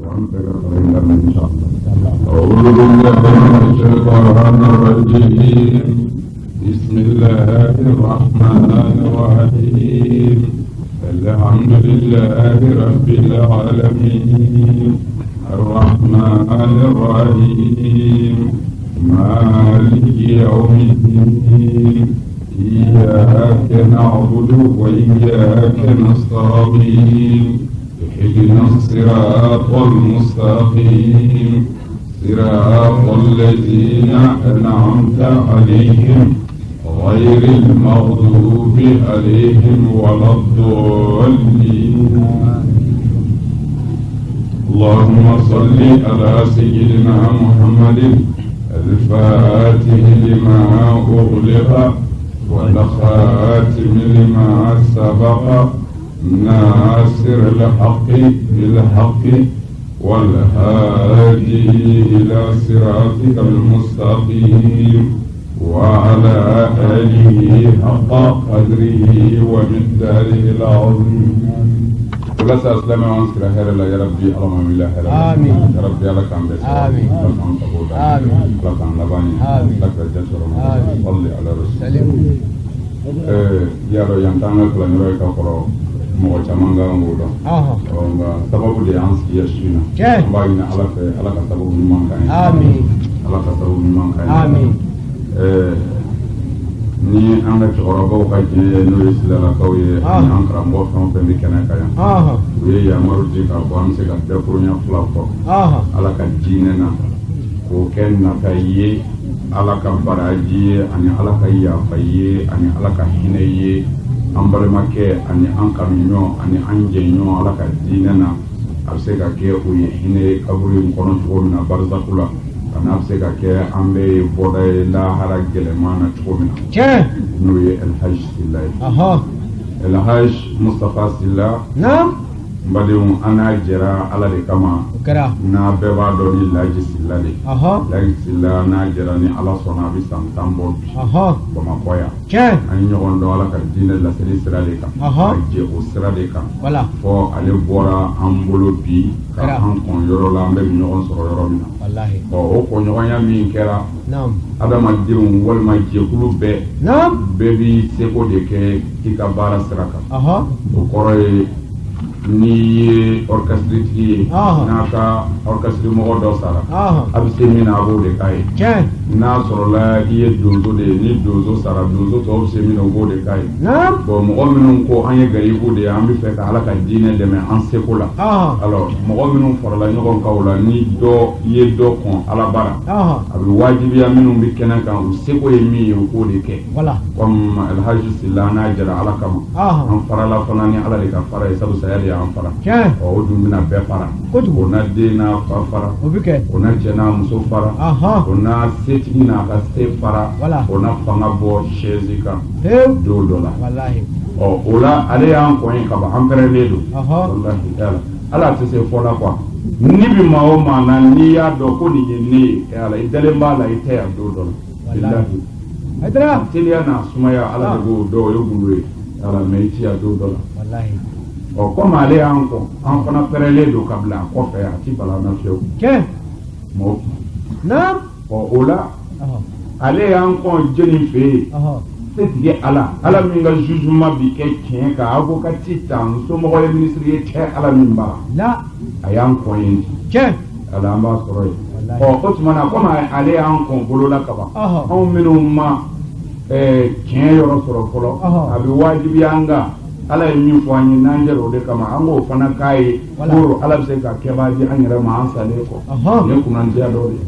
إن شاء الله. أعوذ بالله من الشيطان الرجيم. بسم الله الرحمن الرحيم. الحمد لله رب العالمين الرحمن الرحيم مالك يوم الدين إياك نعبد وإياك نستعين اهدنا الصراط المستقيم صراط الذين أنعمت عليهم غير المغضوب عليهم ولا الضالين. اللهم صل على سيدنا محمد الفاتح لما أغلق والخاتم لما سبق ناصر الحق بالحق والهادي إلى صراطك المستقيم وعلى آله حق قدره ومقداره العظيم. ولا سأسلم وانسكر خير الله يا ربي اللهم بالله خير آمين يا ربي على كان بس آمين آمين لا كان لباني لك الجسر صل على رسول يا رب ينتهي كل نور كفر mɔgɔ caman ka n b'o dɔn nka sababu de y'an sigi yasina an b'a ɲini ala fɛ ala ka sababu ɲuman k'an ye ala ka sababu ɲuman k'an ye ni an ka cɛkɔrɔbaw ka diɲɛ n'o ye silalakaw ye ani an karamɔgɔ fɛn o fɛn bɛ kɛnɛ kan yan u ye yamaru di k'a fɔ an bɛ se ka dakuruɲa fila fɔ ala ka diinɛ na k'o kɛ nata ye ala ka baraji ye ani ala ka yafa ye ani ala ka hinɛ ye an balimakɛ ani an kanuɲɔgɔn ani an jɛɲɔgɔn ala ka diinɛ na a bɛ se ka kɛ o ye hinɛ kaburu in kɔnɔ cogo min na barisaku la ani a bɛ se ka kɛ an bɛ bɔda ye lahara gɛlɛman na cogo min na n'o ye Elhaji Sila ye Elhaji Mustafa Sila n badenw an n'a jɛra ala de kama n'a bɛɛ b'a dɔn ni Laji Sila de Laji Sila n'a jɛra ni ala sɔnna a bɛ san 10 bɔ bi Bamakɔ yan an ye ɲɔgɔn dɔn ala ka diinɛ laseli sira de kan ka jɛ o sira de kan fɔ ale bɔra an bolo bi ka an kɔn yɔrɔ la an bɛ ɲɔgɔn sɔrɔ yɔrɔ min na o kɔɲɔgɔnya min kɛra adamadenw walima jɛkulu bɛɛ b'i seko de kɛ i ka baara sira kan o kɔrɔ ye n'i ye orchestritigi ye n'a ka orchestre mɔgɔ dɔ sara a bɛ se min na a b'o de k'a ye n'a sɔrɔla i ye donso de ye ni donso sara donso tɔw bɛ se min na o b'o de k'a ye bon mɔgɔ minnu ko an ye garibu de ye an bɛ fɛ ka ala ka diinɛ dɛmɛ an seko la alors mɔgɔ minnu farala ɲɔgɔn kan o la ni dɔ i ye dɔ kɔn ala bara a bɛ wajibiya minnu bɛ kɛnɛ kan u seko ye min ye o k'o de kɛ comme Elhaji Sila n'a jɛra ala kama an farala fana ni ala de ka fara ye sabu saya de y'an fara o dun bɛna bɛɛ fara o na den n'a fa fara o na cɛ n'a muso fara o na setigi n'a ka se fara o na fanga bɔ chaise kan don dɔ la o la ale y'an kɔn ye kaban an pɛrɛnnen don wallahi ala tɛ se fɔ la quoi ni bi maa o maa na n'i y'a dɔn ko nin ye ne ye ala i dalen b'a la i tɛ yan don dɔ la billahi teliya n'a sumaya ala de b'o dɔn o ye gundo ye ala mais i ti yan don dɔ la comme ale y'an kɔ an fana pɛrɛnlen don ka bila a kɔfɛ a ti bala na fiyewu o la ale y'an kɔn jeni fɛ yen setigi ala min ka jugement bi kɛ tiɲɛ kan avocati ta musomɔgɔ ye ministre ye tɛ ala min bara a y'an kɔn yen ala an b'a sɔrɔ yen o tuma na comme ale y'an kɔn bolola kaban anw minnu ma tiɲɛ yɔrɔ sɔrɔ fɔlɔ a bɛ wajibiya an kan ala ye min fɔ an ye n'an jɛra o de kama an k'o fana k'a ye pour ala bɛ se ka kɛbaa di an yɛrɛ ma an salen kɔ ne kunnandiya dɔ de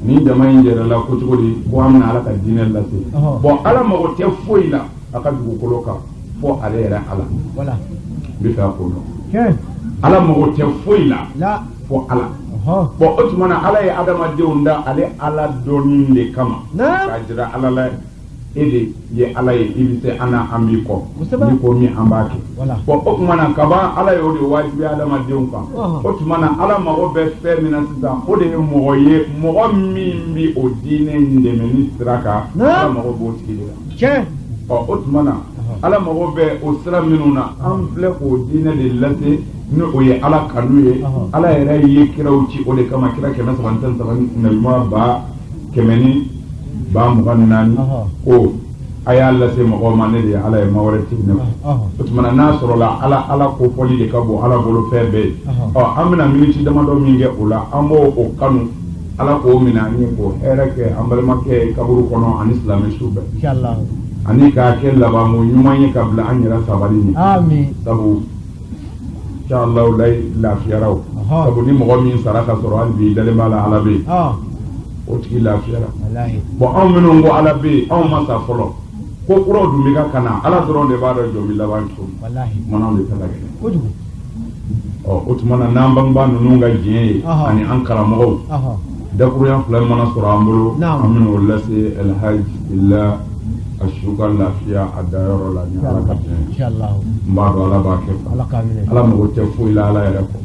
ni jama in jɛra la ko cogo di ko an bɛna ala ka diinɛ lase bon ala mago tɛ foyi la a ka dugukolo kan fɔ ale yɛrɛ ala n bɛ fɛ a ko dɔn ala mago tɛ foyi la fɔ ala bon o tuma na ala ye adamadenw da ale ala dɔnni de kama k'a jira ala la e de ye ala ye i bɛ se an b'i kɔ ni ko min an b'a kɛ bon o tuma na kaban ala ye o de wajibi adamadenw kan o tuma na ala mago bɛ fɛn min na sisan o de ye mɔgɔ ye mɔgɔ min bɛ o diinɛ in dɛmɛ ni sira kan ala mago b'o tigi de la o tuma na ala mago bɛ o sira minnu na an filɛ k'o diinɛ de lase ni o ye ala kanu ye ala yɛrɛ ye kiraw ci o de kama kira 313 nabima 124 ko a y'a lase mɔgɔw ma ne de ye ala ye maa wɛrɛ tigi ne o tuma na n'a sɔrɔla ala ko fɔli de ka bon ala bolo fɛn bɛɛ ye an bɛna miniti damadɔ min kɛ o la an b'o o kanu ala k'o minɛ an ye k'o hɛrɛ kɛ an balimakɛ kaburu kɔnɔ ani silamɛ su bɛɛ ani k'a kɛ labanko ɲuman ye ka bila an yɛrɛ sabali ɲɛ sabu inshallah lafiyara o sabu ni mɔgɔ min sara ka sɔrɔ hali bi dalen b'a la ala bɛ yen o tigi lafiyara bon anw minnu ko ala bɛ yen anw ma sa fɔlɔ ko kuraw dun bɛ ka kana ala dɔrɔn de b'a dɔn jɔn bɛ laban cogo mana de ta la kɛ o tuma na n'an bangebaa ninnu ka diɲɛ ye ani an karamɔgɔw dakuruya fila mana sɔrɔ an bolo an bɛna o lase alhaji ila a su ka lafiya a dayɔrɔ la ni ala ka diɲɛ n b'a dɔn ala b'a kɛ ala mago tɛ foyi la ala yɛrɛ kɔ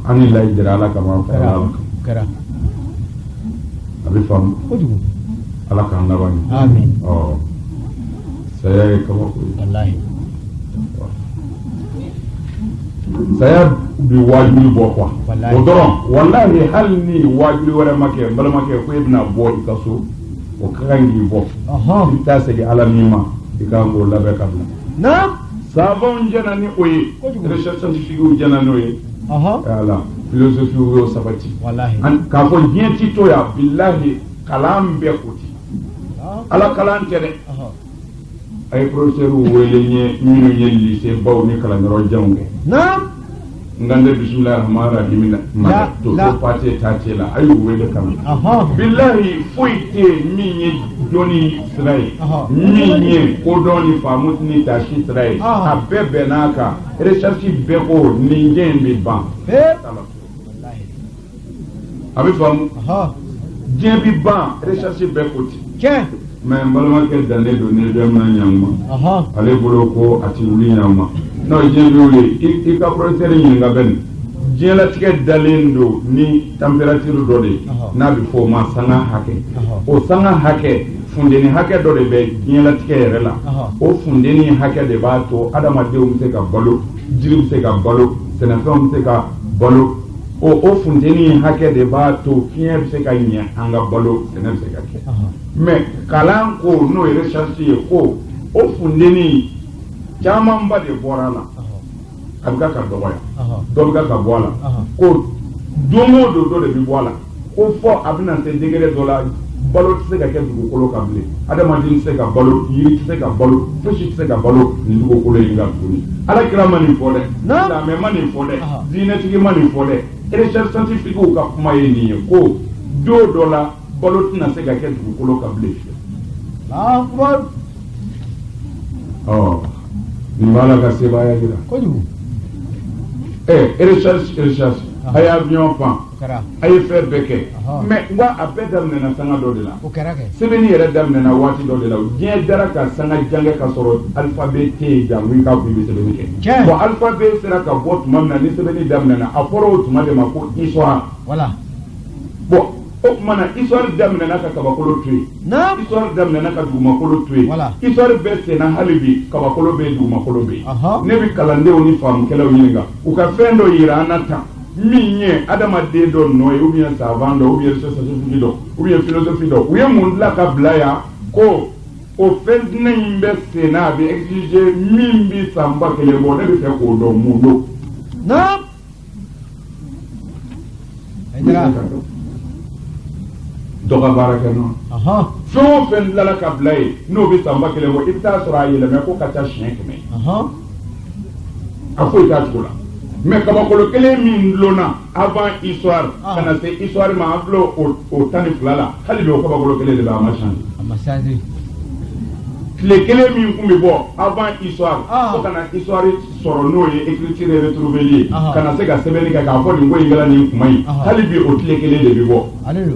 an ni layi jɛra ala kama an fara ala kan a bɛ faamu ala k'an laban ye saya ye kabako ye saya bi wajuli bɔ quoi o dɔrɔn wallahi hali ni wajuli wɛrɛ ma kɛ n balimakɛ ko e bɛna bɔ i ka so o ka kan k'i bɔ i bɛ taa segin ala min ma i ka kan k'o labɛn ka bila sababu jɛna ni o ye recherche scientifique jɛna n'o ye ala philosophie y'o sabati k'a fɔ diɲɛ ti to yan billahi kalan bɛɛ ko ti ala kalan tɛ dɛ a ye professeur wele minnu ye lycée baw ni kalanyɔrɔ janw kɛ ngande bismillah rahman rahim ma to pate tate la ayu wele kam billahi foite min ye doni srai min ye ko doni famut ni tashi srai a bɛɛ naka recherche bɛɛ ko ni jen bi ban a bɛ faamu diɲɛ bi ban recherche bɛɛ ko ti mais n balimakɛ dalen don ne bɛ mina ɲanma ale bolo ko a ti wuli ɲanma n'o diɲɛ bɛ wuli i ka professeur ɲininka bɛ nin diɲɛlatigɛ dalen don ni température dɔ de n'a bɛ fɔ o ma sanga hakɛ o sanga hakɛ fundeni hakɛ dɔ de bɛ diɲɛlatigɛ yɛrɛ la o fundeni hakɛ de b'a to adamadenw bɛ se ka balo jiri bɛ se ka balo sɛnɛfɛnw bɛ se ka balo o fundeni hakɛ de b'a to fiɲɛ bɛ se ka ɲɛ an ka balo sɛnɛ bɛ se ka kɛ mais kalan ko n'o ye recherche ye ko o fundeni camanba de bɔra la a bɛ ka dɔgɔya dɔ bɛ ka bɔ a la ko don o don dɔ de bɛ bɔ a la ko fɔ a bɛna se degré dɔ la balo tɛ se ka kɛ dugukolo kan bilen adamaden tɛ se ka balo yiri tɛ se ka balo fosi tɛ se ka balo nin dugukolo in kan tuguni alakira ma nin fɔ dɛ silamɛ ma nin fɔ dɛ diinɛtigi ma nin fɔ dɛ recherche scientifique ka kuma ye nin ye ko don dɔ la balo tɛna se ka kɛ dugukolo kan bilen nin b'a la ka sebaaya jira recherche a ye avion fan a ye fɛn bɛɛ kɛ mais wa a bɛɛ daminɛna sanga dɔ de la sɛbɛnni yɛrɛ daminɛna waati dɔ de la diɲɛ dara ka sanga jangɛ ka sɔrɔ alphabet tɛ yen jango i k'a fɔ i bɛ sɛbɛnni kɛ bon alphabet sera ka bɔ tuma min na ni sɛbɛnni daminɛna a fɔra o tuma de ma ko histoire bon o tuma na histoire daminɛna ka kabakolo to yen histoire daminɛna ka dugumakolo to yen histoire bɛɛ senna hali bi kabakolo bɛ yen dugumakolo bɛ yen ne bɛ kalandenw ni faamukɛlaw ɲininka u ka fɛn dɔ yira an na tan min ye adamaden dɔ nɔ ye ou bien savant dɔ ou bien scientifique dɔ ou bien philosophie dɔ u ye mun dilan ka bila yan ko o fɛn diinɛ in bɛ senna a bɛ exiger min bi san ba kelen bɔ ne bɛ fɛ k'o dɔn mun don dɔ ka baara kɛ nɔ fɛn o fɛn dilanna ka bila yen n'o bɛ san ba kelen bɔ i bɛ taa sɔrɔ a yɛlɛmɛ ko ka ca siɲɛ 100 a foyi t'a cogo la mais kabakolo kelen min dulonna avant histoire ka na se histoire ma an filɛ o 12 la hali bi o kabakolo kelen de bɛ a ma changer tile kelen min kun bɛ bɔ avant histoire fo ka na histoire sɔrɔ n'o ye écriture retrouvéli ye ka na se ka sɛbɛnni kɛ k'a fɔ nin ko in kɛra nin kuma in hali bi o tile kelen de bɛ bɔ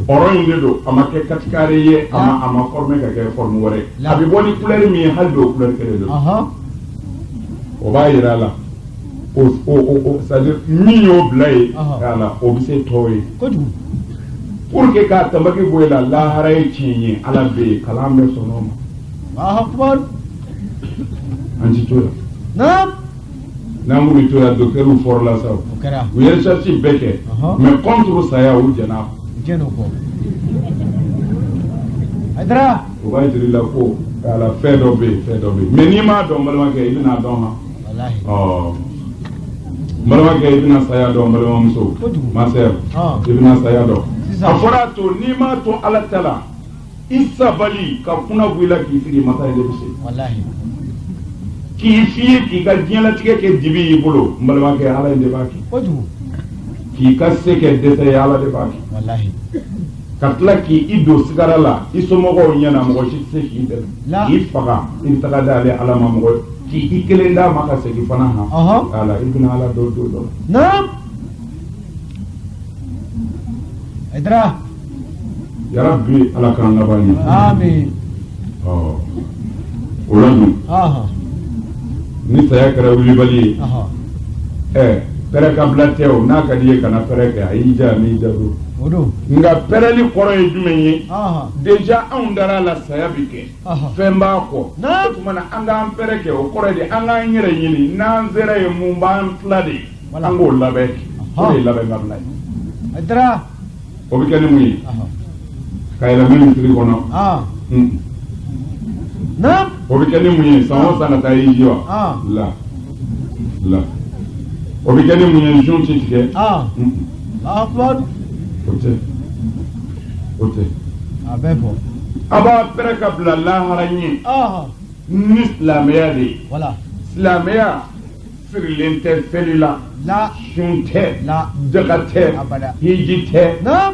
hɔrɔn in de don a ma kɛ katikare ye a ma former ka kɛ forme wɛrɛ a bɛ bɔ ni couleur min ye hali bi o couleur kelen de don o b'a yira la c'est-à-dire min y'o bila yen ala o bɛ se tɔw ye pour que k'a tambaki bɔ yen la lahara ye tiɲɛ ye ala bɛ yen kalan bɛ sɔn o ma anti to Naam. Namuri to ya docteur ou for la saw. Okara. Ou yer cherche beke. Mais contre ça ya ou jana. Jeno ko. Aidra. O va dire la ko ala fait d'obé. Mais ni ma do malama ke ibina do ha. Wallahi. Oh. Malama ke ibina saya do malama muso. Ma sœur. Ibina saya do. Afora to ni ma to ala tala. Isa bali ka kuna buila ki firi mata ile bise. Wallahi. Ki fiye ki ka diɲɛ latigɛ kɛ dibi y'i bolo n balimakɛ ala in de b'a kɛ k'i ka se kɛ dɛsɛ ye ala de b'a kɛ ka tila k'i don sigara la i somɔgɔw ɲɛna mɔgɔ si tɛ se k'i dɛmɛ k'i faga i bɛ taga d'ale ala ma mɔgɔ k'i kelen d'a ma ka segin fana han ala i bɛna ala dɔ don dɔ naam Aidra yarabi ala k'an laban ye amin o la dun ni saya kɛra wulibali ye pɛrɛ ka bila tɛ o n'a ka di ye kana pɛrɛ kɛ a y'i ja m'i ja don nka pɛrɛli kɔrɔ ye jumɛn ye déjà anw dar'a la saya bi kɛ fɛn b'a kɔ o tuma na an k'an pɛrɛ kɛ o kɔrɔ ye de an k'an yɛrɛ ɲini n'an sera ye mun b'an tila de an k'o labɛn o de ye labɛn ka bila ye o bɛ kɛ ni mun ye ka yɛlɛma misiri kɔnɔ o bɛ kɛ ni mun ye san o san ka taa i ji wa la o bɛ kɛ ni mun ye zun ti tigɛ o tɛ a b'a pɛrɛ ka bila lahara ɲɛ ni silamɛya de ye silamɛya sirilen tɛ fɛli la sun tɛ daga tɛ hiji tɛ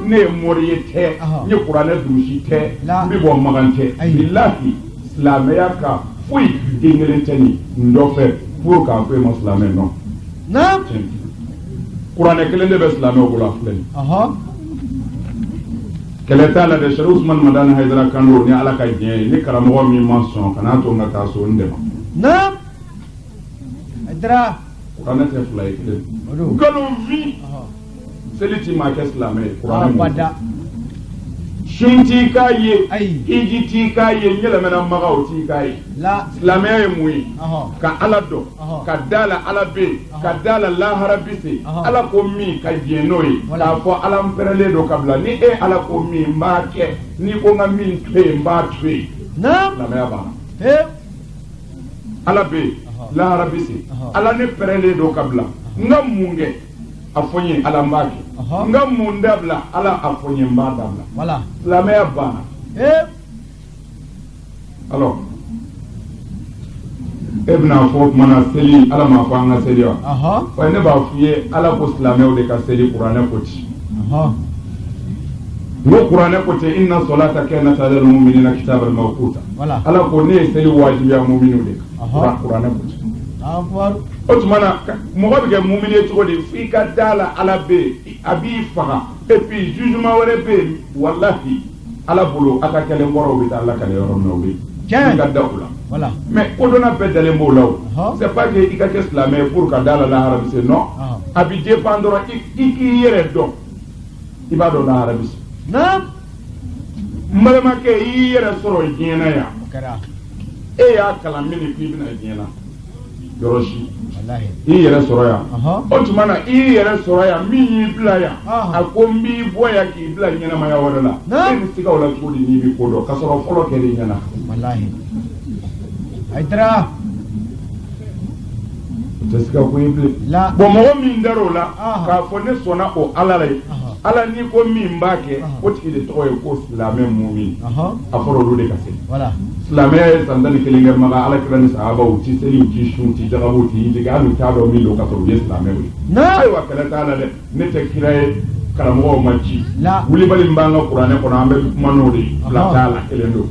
ne ye mori ye tɛ n ye kuranɛ durusi tɛ n bɛ bɔ magan tɛ bilahi silamɛya ka foyi den kelen tɛ nin dɔ fɛ pour k'a fɔ e ma silamɛ nɔ kuranɛ kelen de bɛ silamɛw bolo a filɛ nin kɛlɛ t'a la dɛ sɛri usman madani hayidara kando ni ala ka diɲɛ ye ni karamɔgɔ min ma sɔn kana to n ka taa so n dɛmɛ kuranɛ tɛ fila ye kelen nkalonfin seli ti maa kɛ silamɛ ye kuranɛ sun t'i k'a ye hiji t'i k'a ye n yɛlɛmɛna magaw t'i k'a ye silamɛya ye mun ye ka ala dɔn ka da la ala bɛ yen ka da la lahara bi se ala ko min ka diɲɛ n'o ye k'a fɔ ala n pɛrɛlen don ka bila ni e ala ko min n b'a kɛ n'i ko n ka min to yen n b'a to yen silamɛya banna ala bɛ yen lahara bi se ala ne pɛrɛlen don ka bila n ka mun kɛ a fɔ n ye ala n b'a kɛ n ka mun dabila ala a fɔ n ye n b'a dabila silamɛya banna alors e bɛna fɔ tuma na seli ala m'a fɔ an ka seli wa wa ne b'a f'i ye ala ko silamɛw de ka seli kuranɛ ko ci n ko kuranɛ ko ten inna salata kanat alal mu'minina kitaban mawquta ala ko ne ye seli wajibiya mu'minu de kan kuranɛ ko ci o tuma na mɔgɔ bɛ kɛ mumini ye cogo di f'i ka da la ala bɛ yen a b'i faga et puis jugement wɛrɛ bɛ yen walahi ala bolo a ka kɛlɛ kɔrɔw bɛ taa ala kɛlɛ yɔrɔ min na o bɛ yen i ka da o la mais kodɔnna bɛɛ dalen b'o la o c'est pas que i ka kɛ silamɛ ye pour ka da la lahara bɛ se non a bɛ dépend dɔrɔn i k'i yɛrɛ dɔn i b'a dɔn lahara bɛ se n balimakɛ i y'i yɛrɛ sɔrɔ diɲɛ na yan e y'a kalan min k'i bɛna diɲɛ na yɔrɔ si i yɛrɛ sɔrɔ yan o tuma na i yɛrɛ sɔrɔ yan min y'i bila yan a ko n b'i bɔ yan k'i bila ɲɛnamaya wɛrɛ la e bɛ se ka o la cogo di n'i bɛ ko dɔn ka sɔrɔ fɔlɔ kɛl'i ɲɛna o tɛ se ka ko ye bilen bon mɔgɔ min dar'o la k'a fɔ ne sɔnna o ala la ye ala n'i ko min b'a kɛ o tigi de tɔgɔ ye ko silamɛ mumin a fɔra olu de ka se silamɛya ye san 11 kɛ maga ala kira ni sahabaw ti seli u ti sun ti jagabu ti hiji hali u t'a dɔn min don ka sɔrɔ u ye silamɛw ye ayiwa kɛlɛ t'a la dɛ ne tɛ kira ye karamɔgɔw ma ci wulibali min b'an ka kuranɛ kɔnɔ an bɛ kuma n'o de ye fila t'a la kelen don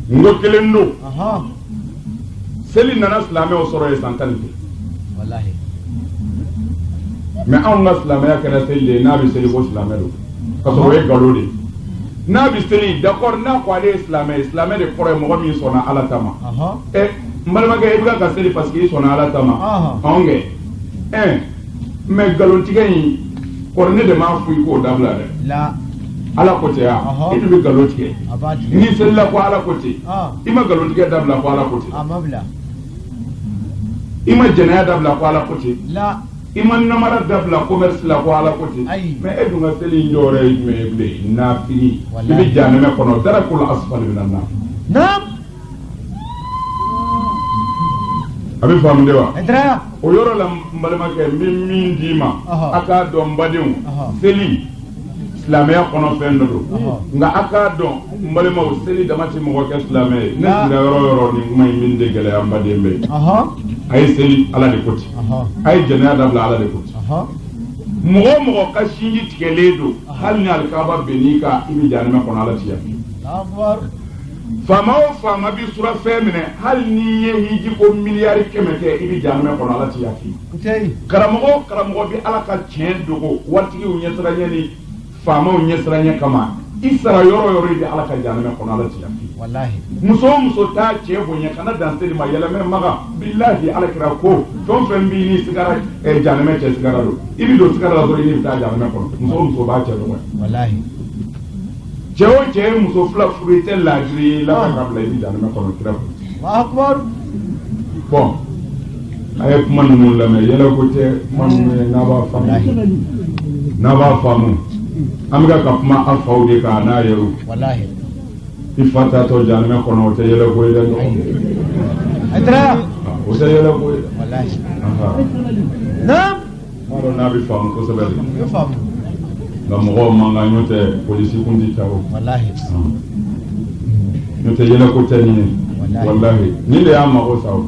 n ko kelen don seli nana silamɛw sɔrɔ ye san 10 mais anw ka silamɛya kɛra seli de ye n'a bɛ seli ko silamɛ don ka sɔrɔ o ye nkalon de ye n'a bɛ seli d'accord n'a ko ale ye silamɛ ye silamɛ de kɔrɔ ye mɔgɔ min sɔnna ala ta ma n balimakɛ i bɛ ka seli parce que i sɔnna ala ta ma anw kɛ mais nkalontigɛ in kɔrɔ ne de m'a fɔ i k'o dabila dɛ ala kote ya itu bi galotike ni sella ko ala kote ima galotike dabla ko ala kote amabla ima janaya dabla ko ala kote la ima namara dabla commerce la ko ala kote mais edu nga seli njore me be na fini bi janame kono darakul asfal min an-nar naam abi famde wa edra o yoro la mbalema ke min dima aka do mbadiu seli islamia kono fendo do nga aka do mbalema o seli damati mo ko islamia ne ngira yoro ni may min de gele ambade mbe ay seli ala de koti ay jana dabla ala de koti mo ka shinji tikeledo hal ni alkaba benika ibi janama kono ala tiya akbar fama bi sura femine hal ni ye hiji ko miliyari kemeke ibi janama kono ala tiya ki karamo bi ala ka cien dogo watigi u nyesra nyani fama u nyesra nya kama isra yoro di ala ka janama kono ala tiya ki wallahi muso ta chebo nya kana danse ma yela me maga billahi ala kira ko don fen bi ni sigara janama che sigara do ibi do sigara do ni ta janama kono muso ba che do wallahi Jewe muso fla fruité la grille la kabla ibi janama kono kira akbar bon ay man mun la me yela ko te man na ba famu amga kapma afaude ka na yeru wallahi ifata to janama kono te yela ko ida edra o te yela ko wallahi naam maro na bi famu ko sabali yo famu la mo manga nyote police kundi tawo wallahi nyote yela ko te ni wallahi ni le ama o saw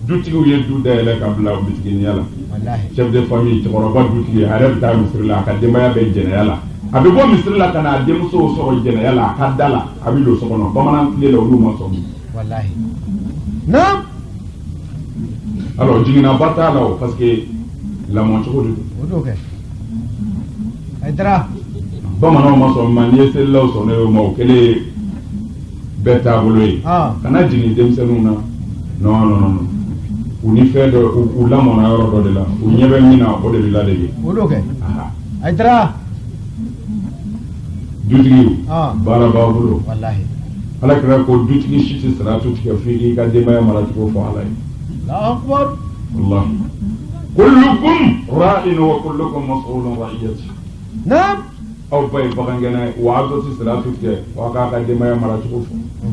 dutigi ye du dayela kabla bitigi ni yala wallahi chef de famille toroba dutigi arab ta misri la ka demaya be jene yala abi bo misri la kana demso so jene yala ka dala abi do so kono bamanan le lo ma so wallahi naam alors jigina batala parce que la mon choko du odoke edra bamanan ma so man yesel law so ne mo kele beta boloy kana jini demsenuna non uni fedo u lamona yoro do de la u nyebe mina o de la de odoke edra dutigi bala babulo wallahi ala kira ko dutigi shiti salatu tika fili ka demaya marati ko fa alai la akbar Allah kullukum ra'in wa kullukum mas'ulun ra'iyati naam aw bay bagangana wa abdo salatu tika wa ka demaya marati ko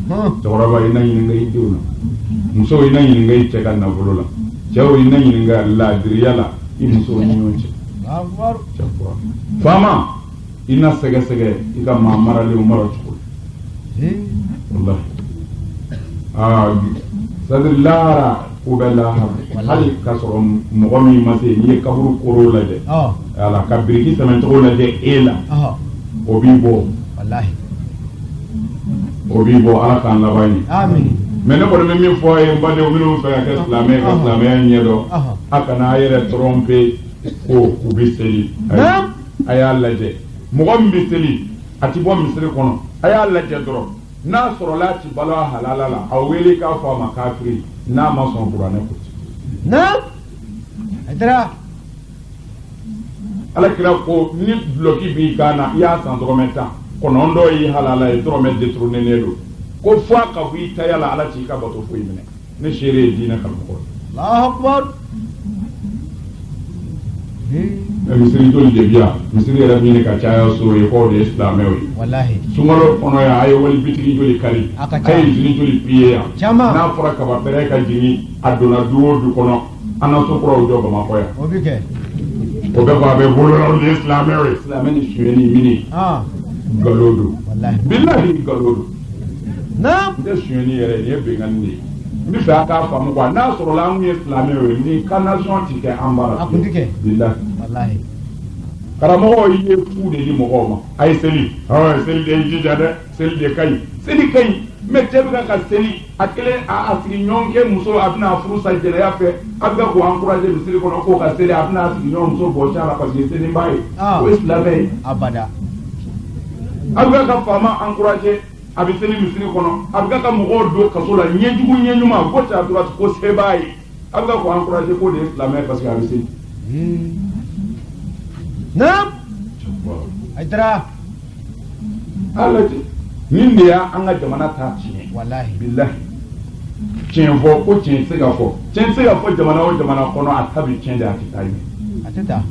fa toroba ina yin ngai diuna muso ina yin ngai teka na bulola jawo ina yin ngai la diriyala muso ni yonche akbar fama ina sege ika mamara le umara chukul wallahi sadr lara ubela hal kasoro mogomi mase ni kaburu koro la de ala kabiriki samanto la de ela obibo wallahi obibo ala kan labani amin mais ne ko me mi foye mbade o minu fa ka islamé nyedo akana yere tromper ko kubiseli aya laje mogom biseli ati bo misri kono aya laje doro na soro lati bala halala aweli ka fa makafiri na mason qur'ane ko na edra ala kira ko ni bloki bi kana ya san doro meta kono ndo yi halala e doro me détourner nedo ko fa ka wi tayala ala ti ka bato fu yimene ne shere dina kal ko Allahu akbar misiri toli de biya misiri yɛrɛ min ka caya so ye k'o de ye silamɛw ye wallahi sunkalo kɔnɔ yan a ye wali bitigi joli kari a ye jini joli piye yan n'a fɔra kaba bɛrɛ ka jigin a donna du o du kɔnɔ an na so kuraw jɔ bamakɔ yan o bɛ kɛ o bɛ fɔ a bɛ bololaw de ye silamɛw ye silamɛ ni suyɛni mini nkalon don bilahi nkalon don n tɛ suyɛni yɛrɛ nin ye bɛnkanni de ye n bɛ fɛ a k'a faamu quoi n'a sɔrɔla an ye silamɛw ye ni kanasɔn ti kɛ an bara bilahi karamɔgɔ ye fu de di mɔgɔw ma a ye seli seli de ye jija dɛ seli de ka ɲi seli ka ɲi mais cɛ bɛ ka seli a kelen a sigi ɲɔgɔn kɛ muso a bɛna furu sa jɛnɛya fɛ a bɛ k'o encourager misiri kɔnɔ k'o ka seli a bɛna sigi ɲɔgɔn muso bɔsi a la parce que seli b'a ye o ye silamɛ ye abada a bɛ ka faama encourager a bɛ seli misiri kɔnɔ a bɛ ka mɔgɔw don kaso la ɲɛjugu ɲɛɲuman gauche à droite ko se b'a ye a bɛ k'o encourager k'o de ye silamɛ ye parce que a bɛ seli naam aydra alaji nin de ya an ka jamana ta tiɲɛ wallahi billahi tiɲɛ fɔ ko tiɲɛ tɛ se ka fɔ tiɲɛ tɛ se ka fɔ jamana o jamana kɔnɔ a ta bi tiɲɛ de a tɛ taa ɲɛ a tɛ taa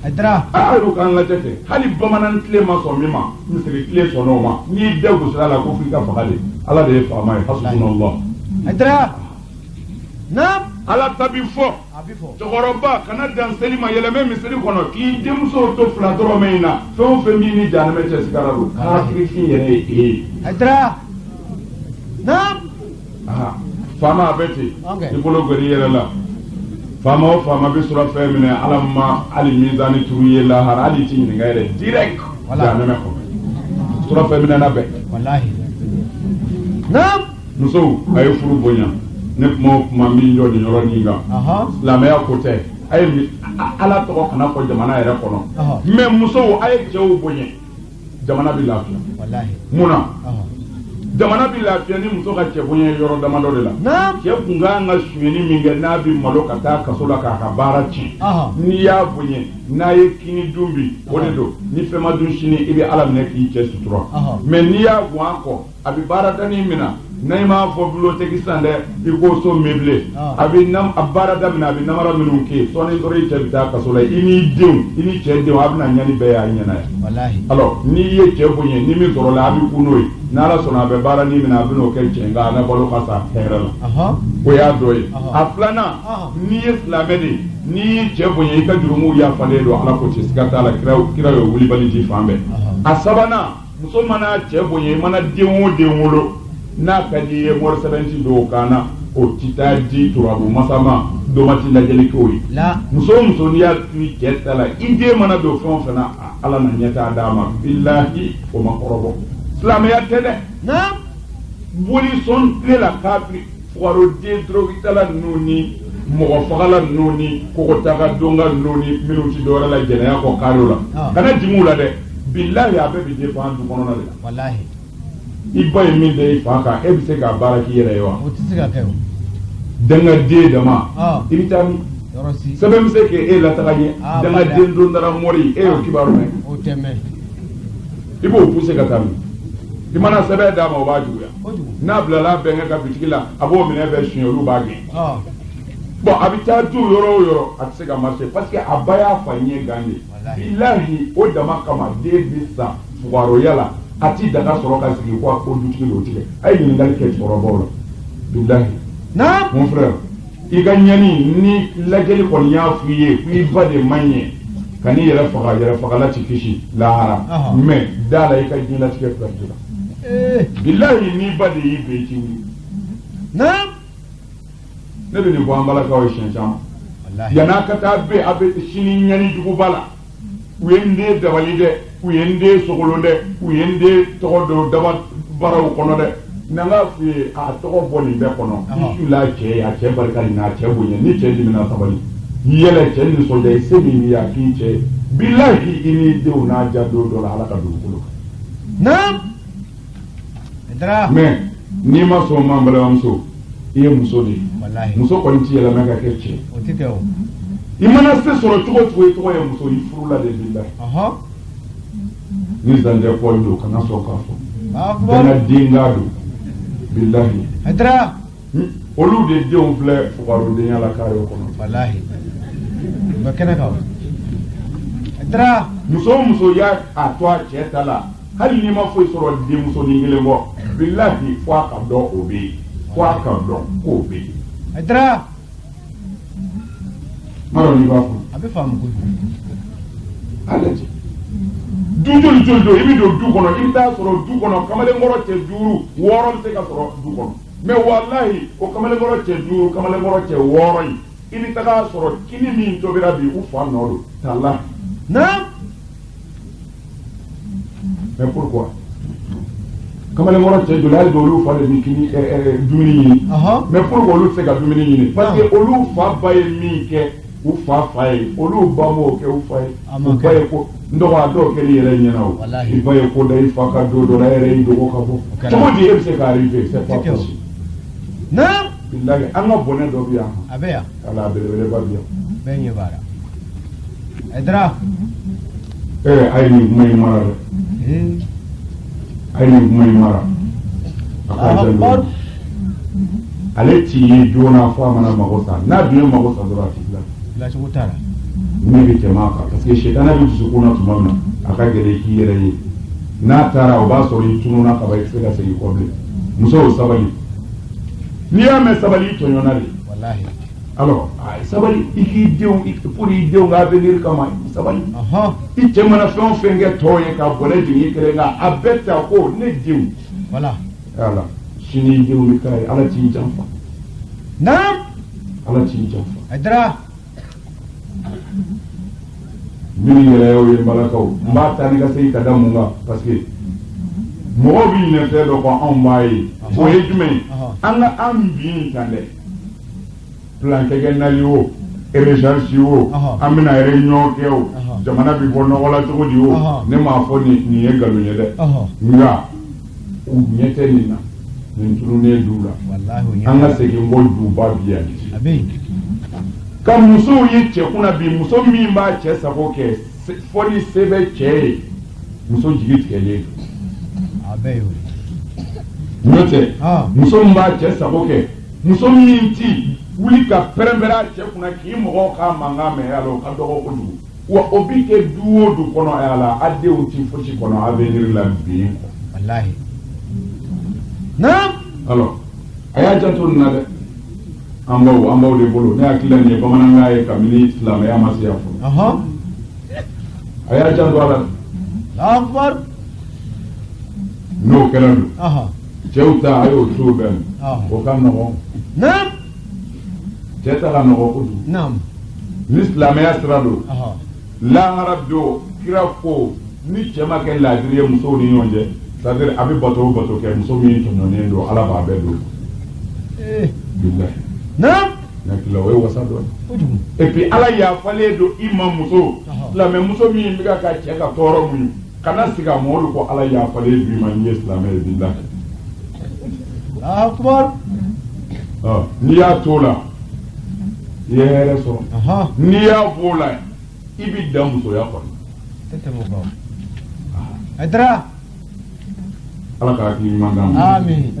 Aïdara a y'o k'an lajɛ kɛ hali bamanan tile ma sɔn min ma misiri tile sɔnn'o ma n'i da gosira la ko f'i ka faga de ala de ye faama ye hasbunallah Aïdara naam ala ta bi fɔ a bi fɔ cɛkɔrɔba kana dan seli ma yɛlɛmɛ misiri kɔnɔ k'i denmuso to fila dɔrɔmɛ in na fɛn o fɛn b'i ni jahanamɛ cɛ sigara don kafirifin yɛrɛ ye e ye Aïdara naam faama a bɛ ten i bolo gɔri yɛrɛ la faama o faama bɛ sɔrɔ fɛn minɛ ala ma hali mizani turu ye lahara hali ti ɲininka yɛrɛ direct jahanamɛ kɔnɔ sɔrɔ fɛn minɛ na bɛɛ wallahi naam musow a ye furu bonya ne kuma o kuma min jɔ nin yɔrɔnin kan silamɛya ko tɛ a ye ala tɔgɔ kana fɔ jamana yɛrɛ kɔnɔ mais musow a ye cɛw bonya jamana bɛ lafiya wallahi munna jamana bɛ lafiya ni muso ka cɛ bonya yɔrɔ damadɔ de la cɛ kun kan ka suyɛni min kɛ n'a bɛ malo ka taa kaso la k'a ka baara tiɲɛ n'i y'a bonya n'a ye kini dun bi o de don ni fɛn ma dun sini i bɛ ala minɛ k'i cɛ sutura mais n'i y'a bɔn a kɔ a bɛ baaradanin min na n'a m'a fɔ bibliothéque san dɛ i k'o so meublé a bɛ a baara daminɛ a bɛ namara minnu kɛ sɔɔni dɔrɔn i cɛ bɛ taa kaso la i n'i denw i ni cɛ denw a bɛna ɲani bɛɛ y'a ɲɛna ye alors n'i ye cɛ bonya ni min sɔrɔ la a bɛ kun n'o ye n'ala sɔnna a bɛ baara ni min na a bɛ n'o kɛ cɛ nka a na balo ka sa hɛrɛ la o y'a dɔ ye a filanan n'i ye silamɛ de n'i y'i cɛ bonya i ka jurumuw yafalen don ala ko cɛ siga t'a la kira ye wulibali di fan bɛɛ a sabanan muso mana cɛ bonya i mana den o den wolo n'a ka di ye mɔri sɛbɛnti dɔw kan na o ti taa di turabu masa ma dɔ ma ti lajɛli k'o ye muso o muso n'i y'a to i cɛ ta la i den mana don fɛn o fɛn na ala na ɲɛ t'a d'a ma bilahi o ma kɔrɔbɔ silamɛya tɛ dɛ boli sɔn tile la kafiri fugaroden dorogitala ninnu ni mɔgɔ fagala ninnu ni kogotaga donga ninnu ni minnu ti dɔwɛrɛ la jɛnɛya kɔ karew la kana jigin u la dɛ bilahi a bɛɛ bi dépend du kɔnɔna de la i ba ye min da i fa kan e bɛ se k'a baara k'i yɛrɛ ye wa o tɛ se ka kɛ o dangaden dama i bɛ taa min sɛbɛn bɛ se k'e lataga ɲɛ dangaden don dara mɔri e y'o kibaru mɛn o tɛ mɛn i b'o poussé ka taa min i mana sɛbɛn d'a ma o b'a juguya n'a bilala bɛnkɛ ka bitigi la a b'o minɛ bɛɛ suɲɛ olu b'a gɛn bon a bɛ taa du yɔrɔ o yɔrɔ a tɛ se ka marcher parce que a ba y'a fa ɲɛ gan de bilahi o dama kama den bɛ sa fugaroya la a ti daga sɔrɔ ka sigi ko o dutigi l'o tigɛ a ye ɲininkali kɛ cɛkɔrɔbaw la bilahi mon frère i ka ɲani ni lajɛli kɔni y'a f'i ye ko i ba de man ɲɛ ka n'i yɛrɛ faga yɛrɛ fagala ti kisi lahara mais da la i ka diɲɛlatigɛ perte la bilahi n'i ba de y'i bɛn i ti wuli ne bɛ nin fɔ an balakaw ye siɲɛ caman yan'a ka taa bɛn a bɛ sini ɲani juguba la u ye n den dabali dɛ u ye n den sogolon dɛ u ye n den tɔgɔ don daba baraw kɔnɔ dɛ n'an k'a f'i ye a tɔgɔ bɔ nin bɛɛ kɔnɔ i su la cɛ ye a cɛ barika nin a cɛ bonya ni cɛ dimina sabali yɛlɛ cɛ nisɔndiya i se min b'i a k'i cɛ bilahi i n'i denw n'a ja don dɔ la ala ka dugukolo kan mais n'i ma sɔn ma n balimamuso i ye muso de ye muso kɔni ti yɛlɛmɛ ka kɛ cɛ i mana se sɔrɔ cogo cogo i tɔgɔ ye muso i furula de bilahi ni zanjɛ pɔli don kana sɔn k'a fɔ dana denga don bilahi olu de denw filɛ fugarodenya la kare kɔnɔ muso o muso y'a to a cɛ ta la hali n'i ma foyi sɔrɔ denmusonin kelen bɔ bilahi fo a ka dɔn o bɛ yen fo a ka dɔn k'o bɛ yen maro ni b'a fɔ a bɛ faamu kojugu a lajɛ du joli joli don i bɛ don du kɔnɔ i bɛ taa sɔrɔ du kɔnɔ kamalenkɔrɔ cɛ 5 6 bɛ se ka sɔrɔ du kɔnɔ mais walahi o kamalenkɔrɔ cɛ 5 kamalenkɔrɔ cɛ 6 in i bɛ taga sɔrɔ kini min tobira bi u fa nɔ don tala mais pourquoi kamalenkɔrɔ cɛ joli hali bi olu fa de bɛ kini dumuni ɲini mais pourquoi olu tɛ se ka dumuni ɲini parce que olu fa ba ye min kɛ u fa ye olu ba m'o kɛ u fa ye u ba ye ko n dɔgɔ a dɔw kɛli yɛrɛ ɲɛna o i ba ye ko da i fa ka don dɔ la e yɛrɛ y'i dogo ka bɔ cogo di e bɛ se k'a arriver c'est pas possible bilahi an ka bɔnɛ dɔ bɛ yan a bɛ yan ala belebeleba bɛ yan bɛɛ ɲɛ b'a la Aïdara a ye nin kuma in mara dɛ ay ni kuma mara akbar ale ti jona fo mana magosa na biyo magosa dora tikla la ci mutara ni bi temaka parce que shaytan bi sukuna tumamna aka gere ki yere yi na tara o ba so yi tununa ka ba exega se koble muso sabali ni ya me sabali to yonari wallahi alors sabali iki dew pour yi dew nga venir kama sabali ite mana fon fenge toye ka bole dingi kerenga abeta ko ne dew voilà sini dew mi kay ala ci jamfa naam ala ci jamfa adra mini yɛrɛ y'o ye balakaw n b'a ta ni ka se ka da mun kan parce que mɔgɔw bi ɲinɛ fɛn dɔ kɔ anw b'a ye o ye jumɛn ye an ka an bi nin tan dɛ plan kɛ nali o échange o an bɛna réunion kɛ o jamana bi bɔ nɔgɔ la cogo di o ne m'a fɔ nin ye nkalon ye dɛ nka u ɲɛ tɛ nin na nin tununnen du la an ka segin bɔ duba bi yan ka musow ye cɛkunna bi muso min b'a cɛ sago kɛ fɔ ni se bɛ cɛ ye muso jigi tigɛlen don n'o tɛ muso min b'a cɛ sago kɛ muso min ti wuli ka pɛrɛnpɛrɛn a cɛ kunna k'i mɔgɔw ka mankan mɛn ala o ka dɔgɔ kojugu wa o bi kɛ du o du kɔnɔ ala a denw ti fosi kɔnɔ a bɛ yiri la bin kɔ. walahi naam alors a y'a janto nin na dɛ. an baw de bolo ne hakili la nin ye bamanankan ye kabini silamɛya ma se yan fɔlɔ a y'a janto a la akbar n'o kɛra don cɛw ta a y'o to bɛn o ka nɔgɔn naam cɛ ta ka nɔgɔn kojugu naam ni silamɛya sira don lahara don kira ko ni cɛ ma kɛ laadiri ye musow ni ɲɔgɔn cɛ c'est-à-dire a bɛ bato o bato kɛ muso min tɔɲɔnen don ala b'a bɛɛ don bilahi naam nakila o ye wasa dɔ ye et puis ala yafalen don i ma muso silamɛ muso min bɛ ka cɛ ka tɔɔrɔ muɲu kana sigi a mɔgɔw ko ala yafalen don i ma n'i ye silamɛ ye bilahi akbar n'i y'a to la i ye hɛrɛ sɔrɔ n'i y'a bɔ o la i bɛ dan musoya kɔnɔ adra ala ka hakili ɲuman d'an ma amin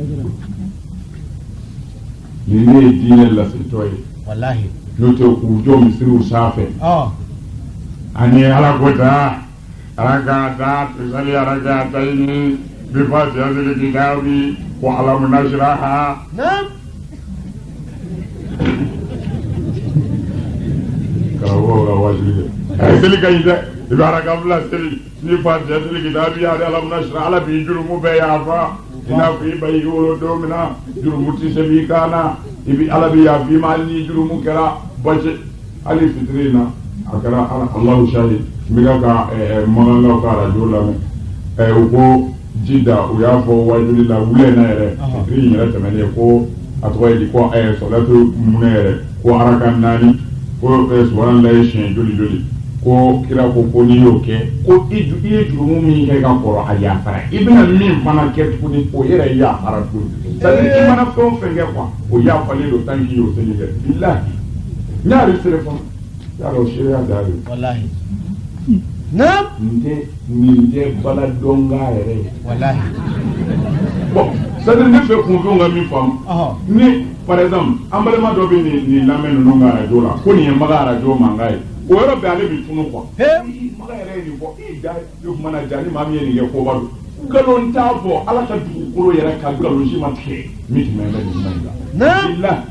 ni ne ye diinɛ lasitɔ ye wallahi n'o tɛ k'u jɔ misiriw sanfɛ ani ala ko ta ala ka ta tusali ala ka ta ɲini bi fasiya seli kitabi wa alamu nasiraha karamɔgɔ ka wajibi kɛ seli ka ɲi dɛ i bɛ ala ka fila seli ni fasiya seli kitabi ani alamu nasiraha ala b'i jurumu bɛɛ yafa ina ko i ba i wolo don min na jurumu ti se b'i kan na i bi ala bi yafa i ma hali ni jurumu kɛra bɔcɛ hali fitiri in na a kɛra alahu shahid n bɛ ka magankaw ka arajo lamɛn u ko jida u y'a fɔ wajuli la wulɛ na yɛrɛ fitiri in yɛrɛ tɛmɛnen ko a tɔgɔ ye di ko sɔlatu munɛ yɛrɛ ko araka 4 ko subhanallah ye siɲɛ joli joli ko kira ko n'i y'o kɛ ko i ye jurumu min kɛ ka kɔrɔ a yafara i bɛna min fana kɛ tuguni o yɛrɛ yafara tuguni c'est-à-dire i mana fɛn o fɛn kɛ quoi o yafalen don tant qu'il y'o seli kɛ bilahi n y'a resserré fana y'a dɔn seereya da de wallahi naam nin tɛ bala dɔnga yɛrɛ ye wallahi bon c'est-à-dire ne fɛ kunfɛnw ka min faamu ni par exemple an balima dɔ bɛ nin lamɛn ninnu ka arajo la ko nin ye maga arajo mankan ye o yɔrɔ bɛɛ ale bɛ tunu quoi maga yɛrɛ ye nin fɔ i da kuma na ja ni maa min ye nin kɛ koba don nkalon t'a fɔ ala ka dugukolo yɛrɛ ka nkalon si ma tigɛ min tun bɛ nin ma in la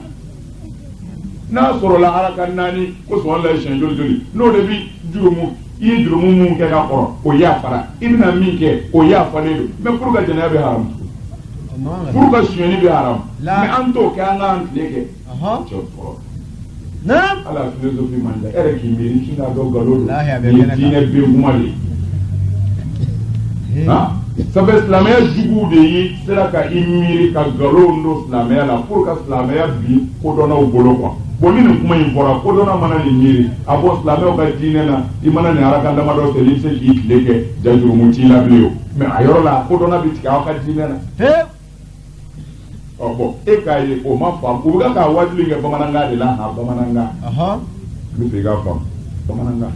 n'a sɔrɔla ala ka 4 ko sɔn la siɲɛ joli joli n'o de bi jurumu i ye jurumu mun kɛ ka kɔrɔ o yafara i bɛna min kɛ o yafalen don mais pour que jɛnɛya bɛ haramu pour que sonyɛni bɛ haramu mais an t'o kɛ an k'an tile kɛ cɛ tɔɔrɔ ala philosophie man da yɛrɛ k'i miiri k'i ka dɔn nkalon don nin ye diinɛ bɛn kuma de ye sabu silamɛya juguw de ye sera ka i miiri ka nkalon don silamɛya la pour que silamɛya bi kodɔnnaw bolo quoi bon ni nin kuma in fɔra kodɔnna mana nin miiri a bɔ silamɛw ka diinɛ na i mana nin arakan damadɔ seli i bɛ se k'i tile kɛ jajurumu t'i la bilen o mais a yɔrɔ la kodɔnna bɛ tigɛ aw ka diinɛ na bon e k'a ye o ma faamu u bɛ ka wajuli kɛ bamanankan de la bamanankan n bɛ fɛ i k'a faamu bamanankan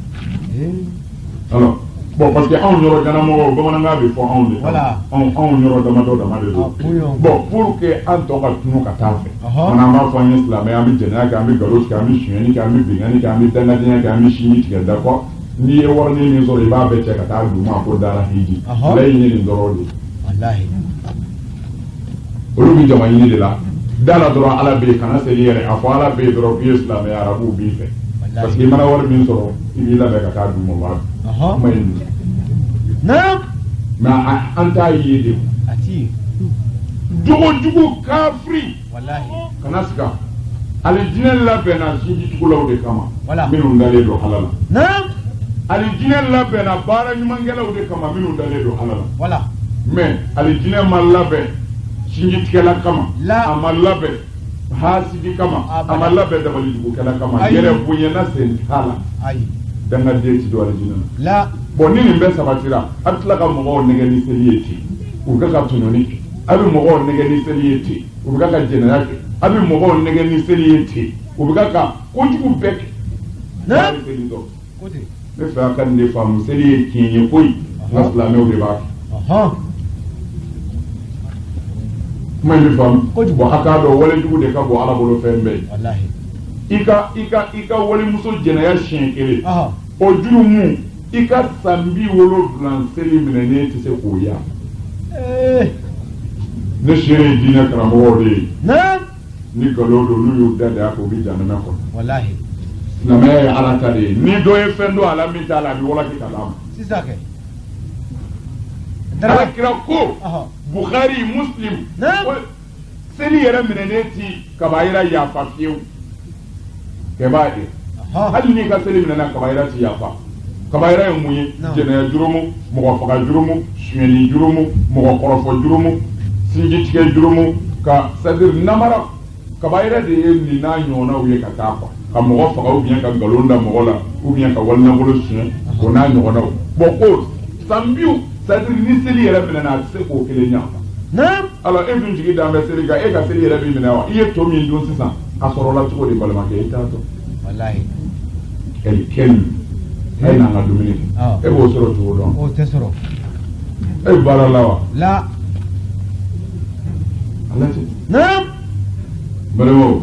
alors bon parce que anw yɔrɔ ɲɛnamɔgɔw bamanankan bɛ fɔ anw de Voilà. anw yɔrɔ damadɔ dama de don bon pour que an tɔ ka tunu ka taa fɛ fana an b'a fɔ an ye silamɛ an bɛ jɛnɛya kɛ an bɛ nkalon tigɛ an bɛ sonyɛni kɛ an bɛ bɛnkanni kɛ an bɛ dangadenya kɛ an bɛ sinji tigɛ d'accord n'i ye warini min sɔrɔ i b'a bɛɛ cɛ ka taa d'u ma ko dara hiji layi ye nin dɔrɔn de wallahi olu bɛ jama ɲini de la da la dɔrɔn ala bɛ yen kana seli yɛrɛ a fɔ ala bɛ yen dɔrɔn k'i ye silamɛ arabuw b'i fɛ parce que i mana wari min sɔrɔ i b'i labɛn ka taa d'u ma wa kuma ye nin naam mais an t'a ye de ati jogojugu kafiri wallahi kana siga alijinɛ labɛnna sinjitugulaw de kama Voilà. minnu dalen don ala la naam alijinɛ labɛnna baara ɲumankɛlaw de kama minnu dalen don ala la voilà mais alijinɛ ma labɛn sinjitigɛla kama La. a ma labɛn hasidi kama a ma labɛn dabalijugukɛla kama Ayi. yɛrɛ bonyana sen t'a la ayi dangaden ti don alijinɛ na la bon ni nin bɛɛ sabatira a bɛ tila ka mɔgɔw nɛgɛ ni seli ye ten u bɛ ka tɔɲɔni kɛ a bɛ mɔgɔw nɛgɛ ni seli ye ten u bɛ ka jɛnɛya kɛ a bɛ mɔgɔw nɛgɛ ni seli ye ten u bɛ ka kojugu bɛɛ kɛ naam Hali seli dɔ kote ne fɛ a ka nin de faamu seli ye tiɲɛ ye koyi n ka silamɛw de b'a kɛ kuma in bɛ faamu Kojugu. bon a k'a dɔn walejugu de ka bon ala bolo fɛn bɛɛ ye wallahi i ka walimuso jɛnɛya siɲɛ kelen aha o jurumu i ka san 70 seli minɛ n'e tɛ se k'o ya ne seere ye diinɛ karamɔgɔw de ye naam ni nkalon don n'u y'u da de a k'o bɛ janɛmɛ kɔnɔ wallahi silamɛya ye ala ta de ye ni dɔ ye fɛn dɔn a la min t'a la a bɛ walaki ka d'a ma sisan kɛ ala kira ko aha Bukhari Muslim Naam. ko seli yɛrɛ minɛnen ti kabayira yafa fiyewu kɛbaa ye aha hali n'i ka seli minɛna kabayira ti yafa kabayira ye mun ye Naam. jɛnɛya jurumu mɔgɔ faga jurumu suyɛni jurumu mɔgɔ kɔrɔfɔ jurumu sinji tigɛ jurumu ka c'est-à-dire namara kabayira de ye nin n'a ɲɔgɔnnaw ye ka taa quoi ka mɔgɔ faga ou bien ka nkalon da mɔgɔ la ou bien ka walinangolo suyɛn o n'a ɲɔgɔnnaw bon ko sanbiw c'est-à-dire ni seli yɛrɛ minɛna a tɛ se k'o kelen ɲa naam alors e dun jigi dan bɛ seli kan e ka seli yɛrɛ b'i minɛ wa i ye to min dun sisan a sɔrɔla cogo di balimakɛ i t'a dɔn wallahi elle kɛli e n'an ka dumuni kɛ e b'o sɔrɔ cogo dɔn o tɛ sɔrɔ e baara la wa la ala cɛ naam balimaw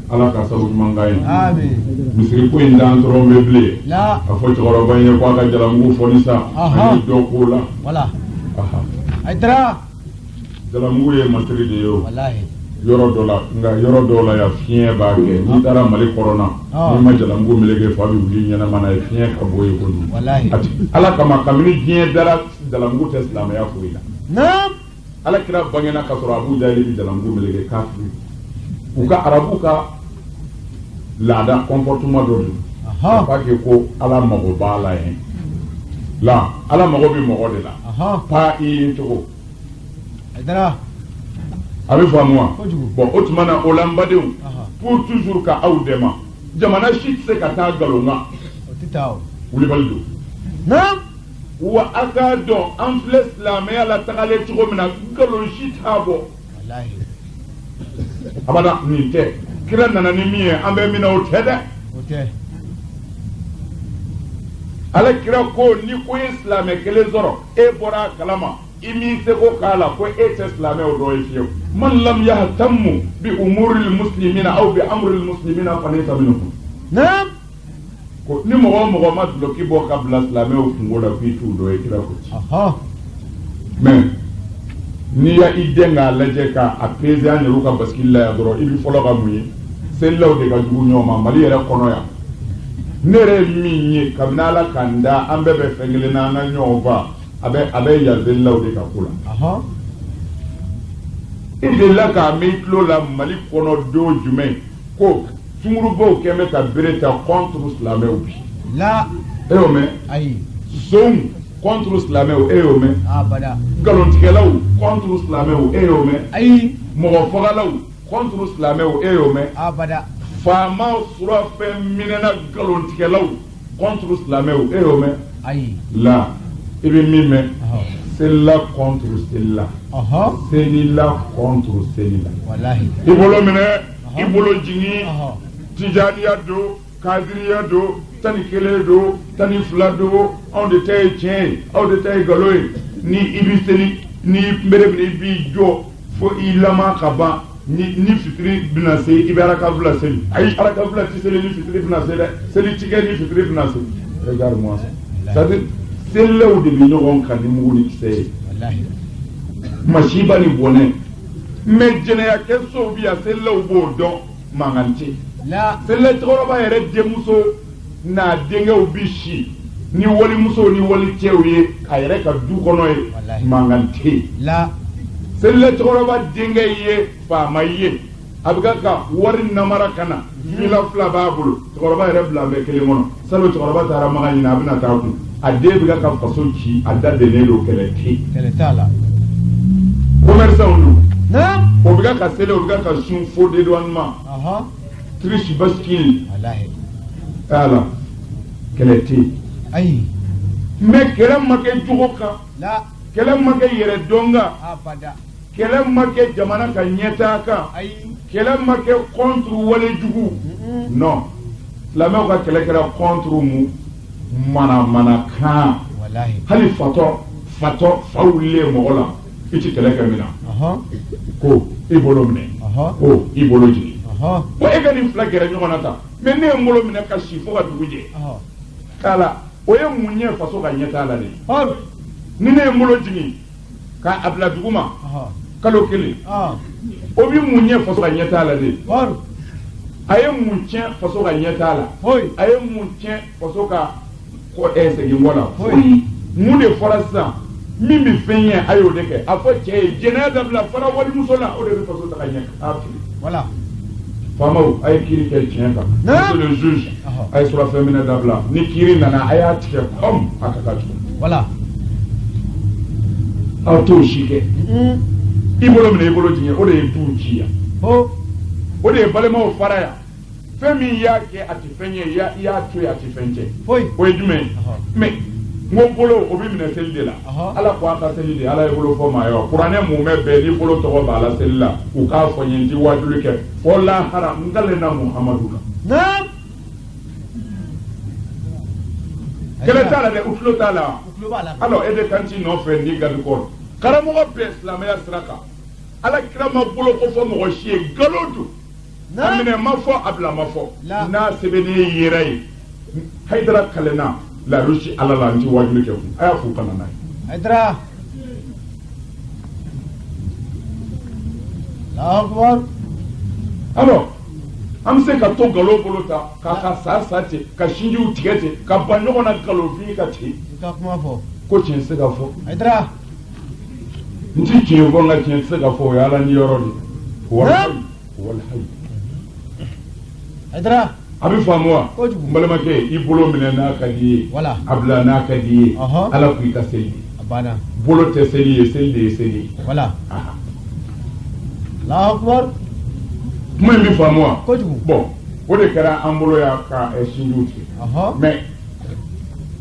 ala ka sabu ɲuman k'an ye amin misiri ko in t'an sɔrɔ n bɛ bilen la a fɔ cɛkɔrɔba in ye k'a ka jalamugu fɔ ni sa Aha. an ye dɔ k'o la voilà aha aitara jalamugu ye masiri de ye o wallahi yɔrɔ dɔ la nka yɔrɔ dɔw la yan fiɲɛ b'a kɛ n'i taara mali kɔrɔna n'i ma jalamugu meleke fa bɛ wuli ɲɛnama na ye fiɲɛ ka bɔ ye kojugu wallahi ala kama kabini diɲɛ dara jalamugu tɛ silamɛya foyi la naam ala kira bangena ka sɔrɔ abu jahili bɛ jalamugu meleke kafiri u ka arabu ka laada comportement dɔ don aha pas que ko ala mago b'a la yen la ala mago bɛ mɔgɔ de la aha pas i ye cogo aitara a bɛ faamu wa Kojugu. bon o tuma na o la n badenw aha pour toujours ka aw dɛmɛ jamana si tɛ se ka taa nkalon kan o tɛ taa o wulibali don naam wa a k'a dɔn an filɛ silamɛya la tagalen cogo min na nkalon si t'a bɔ wallahi abada nin tɛ kira nana ni min ye an bɛ min na o tɛ dɛ o tɛ ale kira ko ni ko ye silamɛ kelen sɔrɔ e bɔra a kalama i m'i seko k'a la ko e tɛ silamɛw dɔ ye fiyewu man lam yahtammu bi umuri muslimina aw bi amri muslimina falaysa minhum naam ko ni mɔgɔ o mɔgɔ ma duloki bɔ ka bila silamɛw kungo la k'i t'u dɔ ye kira ko ci aha mais n'i ya i den k'a lajɛ k'a peser an yɛrɛw ka basikili la yan dɔrɔn i bɛ fɔlɔ ka mun ye selilaw de ka jugu ɲɔgɔn ma mali yɛrɛ kɔnɔ yan ne yɛrɛ ye min ye kabini ala k'an da an bɛɛ bɛ fɛn kelen na an ka ɲɔgɔn fa a bɛ yan selilaw de ka ko la aha i delila k'a mɛn i tulo la mali kɔnɔ don jumɛn ko sungurubaw kɛn bɛ ka bere ta contre silamɛw bi la e y'o mɛn ayi sonw contre silamɛw e y'o mɛn abada nkalontigɛlaw contre silamɛw e y'o mɛn ayi mɔgɔ fagalaw contre silamɛw e y'o mɛn abada faama surafɛn minɛna nkalontigɛlaw contre silamɛw e y'o mɛn ayi la i bɛ min mɛn aha selila contre selila aha selila contre selila wallahi i bolo minɛ i bolo jigin aha tijaniya do kadiriya do tani kelen do tani fila do anw de ta ye tiɲɛ ye aw de ta ye nkalon ye ni i bi seli ni bere bɛ i b'i jɔ fo i lama ka ban ni fitiri bɛna se i bɛ arakabula seli ayi arakabula tɛ seli ni fitiri bɛna se dɛ seli ti kɛ ni fitiri bɛna se regarde-moi ça c'est-à-dire selilaw de bɛ ɲɔgɔn kan ni mugu ni kisɛ ye masiba ni bɔnɛ mais jɛnɛya kɛ sow bi yan selilaw b'o dɔn mankan tɛ selila cɛkɔrɔba yɛrɛ denmuso n'a denkɛw bi si ni walimusow ni walicɛw ye a yɛrɛ ka du kɔnɔ ye mankan tɛ yen selila cɛkɔrɔba denkɛ ye faama ye a bɛ ka wari namara ka na fila fila b'a bolo cɛkɔrɔba yɛrɛ bila bɛɛ kelen kɔnɔ salon cɛkɔrɔba taara magan ɲini a bɛna taa kun a den bɛ ka faso ci a dadennen don kɛlɛ t'a la commerçants don o bɛ ka seli o bɛ ka sun faux dédouanement triche bascule ala kɛlɛ tɛ yen mais kɛlɛ ma kɛ jogo kan kɛlɛ ma kɛ yɛrɛ dɔn kan kɛlɛ ma kɛ jamana ka ɲɛtaa kan kɛlɛ ma kɛ contre walejugu non silamɛw ka kɛlɛ kɛra contre mu mana kan hali fatɔ fa wulilen mɔgɔ la i ti kɛlɛ kɛ min na ko i bolo minɛ ko i bolo jigin ko e ka nin fila gɛrɛ ɲɔgɔn na tan mais ne ye n bolo minɛ ka si fo ka dugu jɛ kala o ye mun ye faso ka ɲɛtaa la de ni ne ye n bolo jigin k'a bila dugu ma kalo kelen o bi mun ye faso ka ɲɛtaa la de a ye mun tiɲɛ faso ka ɲɛtaa la a ye mun tiɲɛ faso ka segin kɔ la foyi mun de fɔra sisan min bɛ fɛn ye a y'o de kɛ a fɔ cɛ ye jɛnɛya dabila fara walimuso la o de bɛ faso ta ka ɲɛ k'a fili faamaw a ye kiiri kɛ tiɲɛ kan monsieur le juge a ye surafɛn minɛ dabila ni kiiri nana a y'a tigɛ comme a ka kan cogo aw t'o si kɛ i bolo minɛ i bolo jigin o de ye du ci yan o de ye balimaw fara yan fɛn min y'a kɛ a tɛ fɛn ye i y'a to yen a tɛ fɛn cɛ o ye jumɛn ye mais n ko bolo o bɛ minɛ seli de la ala ko a ka seli de ala ye bolo fɔ maa ye wa kuranɛ mun bɛ bɛn ni bolo tɔgɔ b'a la seli la u k'a fɔ n ye n ti wajuli kɛ fɔ lahara n dalen na muhamadu kan kɛlɛ t'a la dɛ u tulo t'a la alors e de kan t'i nɔfɛ n'i gadi kɔrɔ karamɔgɔ bɛɛ silamɛya sira kan ala kira ma bolo ko fɔ mɔgɔ si ye nkalon don a minɛ ma fɔ a bila ma fɔ n'a sɛbɛnni ye yɛrɛ ye hayidara kalenna la rusi ala la n ti wajuli kɛ kun a y'a f'u kana n'a ye hayidara alors an bɛ se ka to nkalon bolo ta k'a sa ten ka sinjiw tigɛ ten ka ban ɲɔgɔn na nkalonfin ka tigɛ ko tiɲɛ tɛ se ka fɔ n ti tiɲɛ fɔ n ka tiɲɛ tɛ se ka fɔ o ye ala ni yɔrɔ de walahi a bɛ faamu wa n balimakɛ i bolo minɛ n'a ka di ye a bila n'a ka di ye ala ko i ka seli bolo tɛ seli ye seli de ye seli ye kuma in bɛ faamu wa bon o de kɛra an bolo yan ka sinjiw tigɛ mais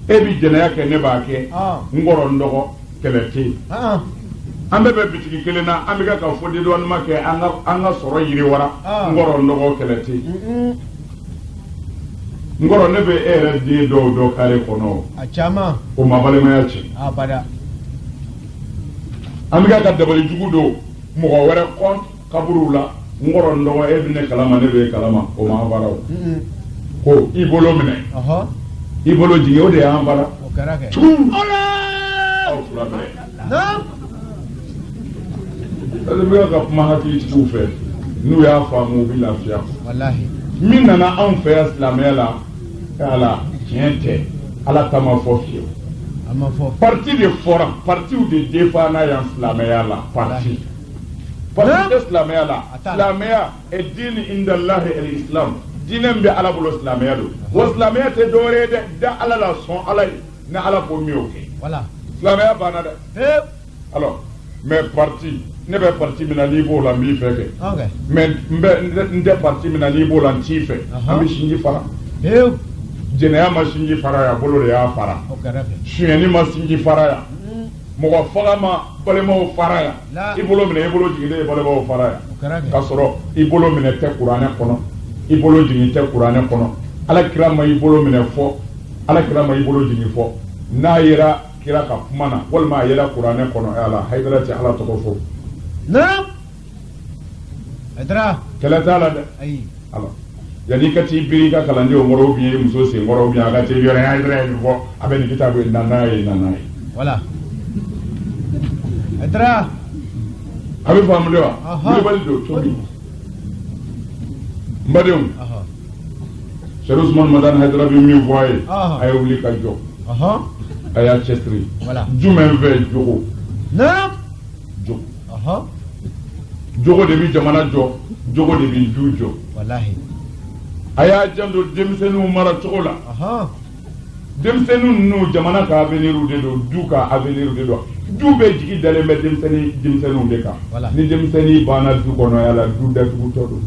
e bɛ jɛnɛya kɛ ne b'a kɛ n kɔrɔ n dɔgɔ kɛlɛ tɛ yen an bɛɛ bɛ bitigi kelen na an bɛ ka fɔ dédouanement kɛ an ka sɔrɔ yiriwara n kɔrɔ n dɔgɔ kɛlɛ tɛ yen n kɔrɔ ne bɛ e yɛrɛ den dɔw dɔn kare kɔnɔ o ma balimaya cɛ an bɛ ka dabali jugu don mɔgɔ wɛrɛ kaburuw la n kɔrɔ n dɔgɔ e bɛ ne kalama ne bɛ e kalama o ma bara o ko i bolo minɛ i bolo jigin o de y'an bara aw fila bɛɛ ale bɛ ka kuma hakilitigiw fɛ n'u y'a faamu u bɛ lafiya min nana anw fɛ yan silamɛya la ala tiɲɛ tɛ ala ta ma fɔ fiyewu parti de fɔra partiw de défend yan silamɛya la parti tɛ silamɛya la silamɛya est diin inda Allahi al-Islam diinɛ min bɛ ala bolo silamɛya don wa silamɛya tɛ dɔwɛrɛ ye dɛ da ala la sɔn ala ye ni ala ko min y'o kɛ silamɛya banna dɛ alors mais parti ne bɛ parti min na n'i b'o la n b'i fɛ kɛ mais n tɛ parti min na n'i b'o la n t'i fɛ an bɛ sinji fara jɛnɛya ma sinji fara yan bolo de y'a fara sonyɛni ma sinji fara yan mɔgɔ faga ma balimaw fara yan i bolo minɛ i bolo jigin i balimaw fara yan k'a sɔrɔ i bolo minɛ tɛ kuranɛ kɔnɔ i bolo jigin tɛ kuranɛ kɔnɔ ala kira ma i bolo minɛ fɔ ala kira ma i bolo jigin fɔ n'a yera kira ka kuma na walima a yera kuranɛ kɔnɔ ala Haidara tɛ ala tɔgɔ fɔ naam Haidara kɛlɛ t'a la dɛ ayi ala yanni ka t'i biri ka kalandenw kɔrɔ ou bien muso sen kɔrɔ ou bien a ka t'i yɔrɔ Haidara ye nin fɔ a bɛ nin kitabu ye nana ye voilà Haidara a bɛ faamu de wa kulubali don cogo n badenw Cheikh Ousmane Madane Haidara bɛ min fɔ a ye a ye wuli ka jɔ a y'a cɛsiri jumɛn fɛ jogo naam jogo jogo de bɛ jamana jɔ jogo de bɛ du jɔ wallahi a y'a janto denmisɛnninw mara cogo la denmisɛnninw ninnu jamana ka avenir de don du ka avenir de don du bɛɛ jigi dalen bɛ denmisɛnninw de kan ni denmisɛnnin banna du kɔnɔ yala du datugutɔ don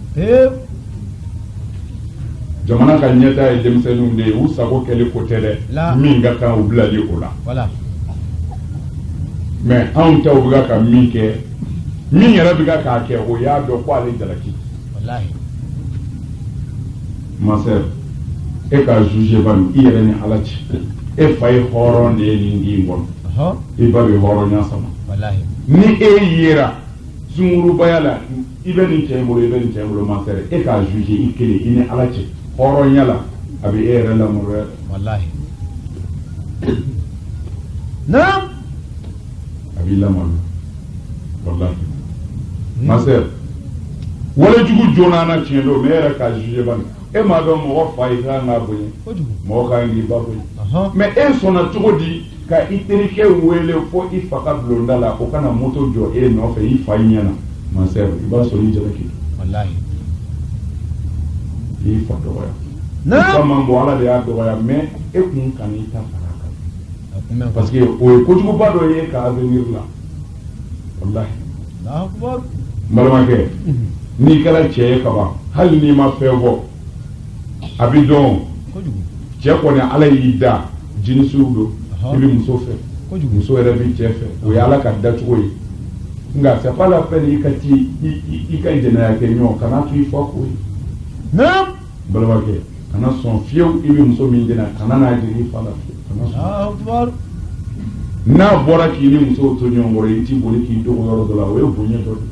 jamana ka ɲɛtaa ye denmisɛnninw de ye u sago kɛli ko tɛ dɛ min ka kan u bilali o la mais anw taw bɛ ka min kɛ min yɛrɛ bɛ k'a kɛ o y'a dɔn ko ale jalaki ma sœur e ka juger ban i yɛrɛ ni ala cɛ e fa ye hɔrɔn de ye nin di kɔnɔ i ba bɛ hɔrɔnya sama ni e yera zungurubaya la i bɛ nin cɛ in bolo i bɛ nin cɛ in bolo ma sœur e k'a juger i kelen i ni ala cɛ hɔrɔnya la a bɛ e yɛrɛ lamaloya naam a b'i lamaloya wallahi ma sœur walejugu joona na tiɲɛ don mais e yɛrɛ k'a juger ban e m'a dɔn mɔgɔ fa i kan k'a bonya mɔgɔ kan k'i ba bonya mais e sɔnna cogo di ka i terikɛ wele fo i fa ka bulonda la o kana moto jɔ e nɔfɛ i fa i ɲɛna ma sœur i b'a sɔrɔ i jalaki i fa dɔgɔya i fa man bɔ ala de y'a dɔgɔya mais e kun kan i ta fara kan parce que o ye kojuguba dɔ ye ka avenir la wallahi n balimakɛ n'i kɛra cɛ ye kaban hali n'i ma fɛn fɔ a bɛ dɔn cɛ kɔni ala y'i da jinisuw don i bɛ muso fɛ muso yɛrɛ bɛ cɛ fɛ o ye ala ka dacogo ye nka c'est pas la peine i ka i ka jɛnɛya kɛ ɲɔgɔn kana to i fa ko ye balimakɛ kana sɔn fiyewu i bɛ muso min jɛnɛ kana n'a jigin i fa la fiyewu n'a bɔra k'i ni musow to ɲɔgɔn kɔrɔ i t'i boli k'i dogo yɔrɔ dɔ la o ye bonya dɔ de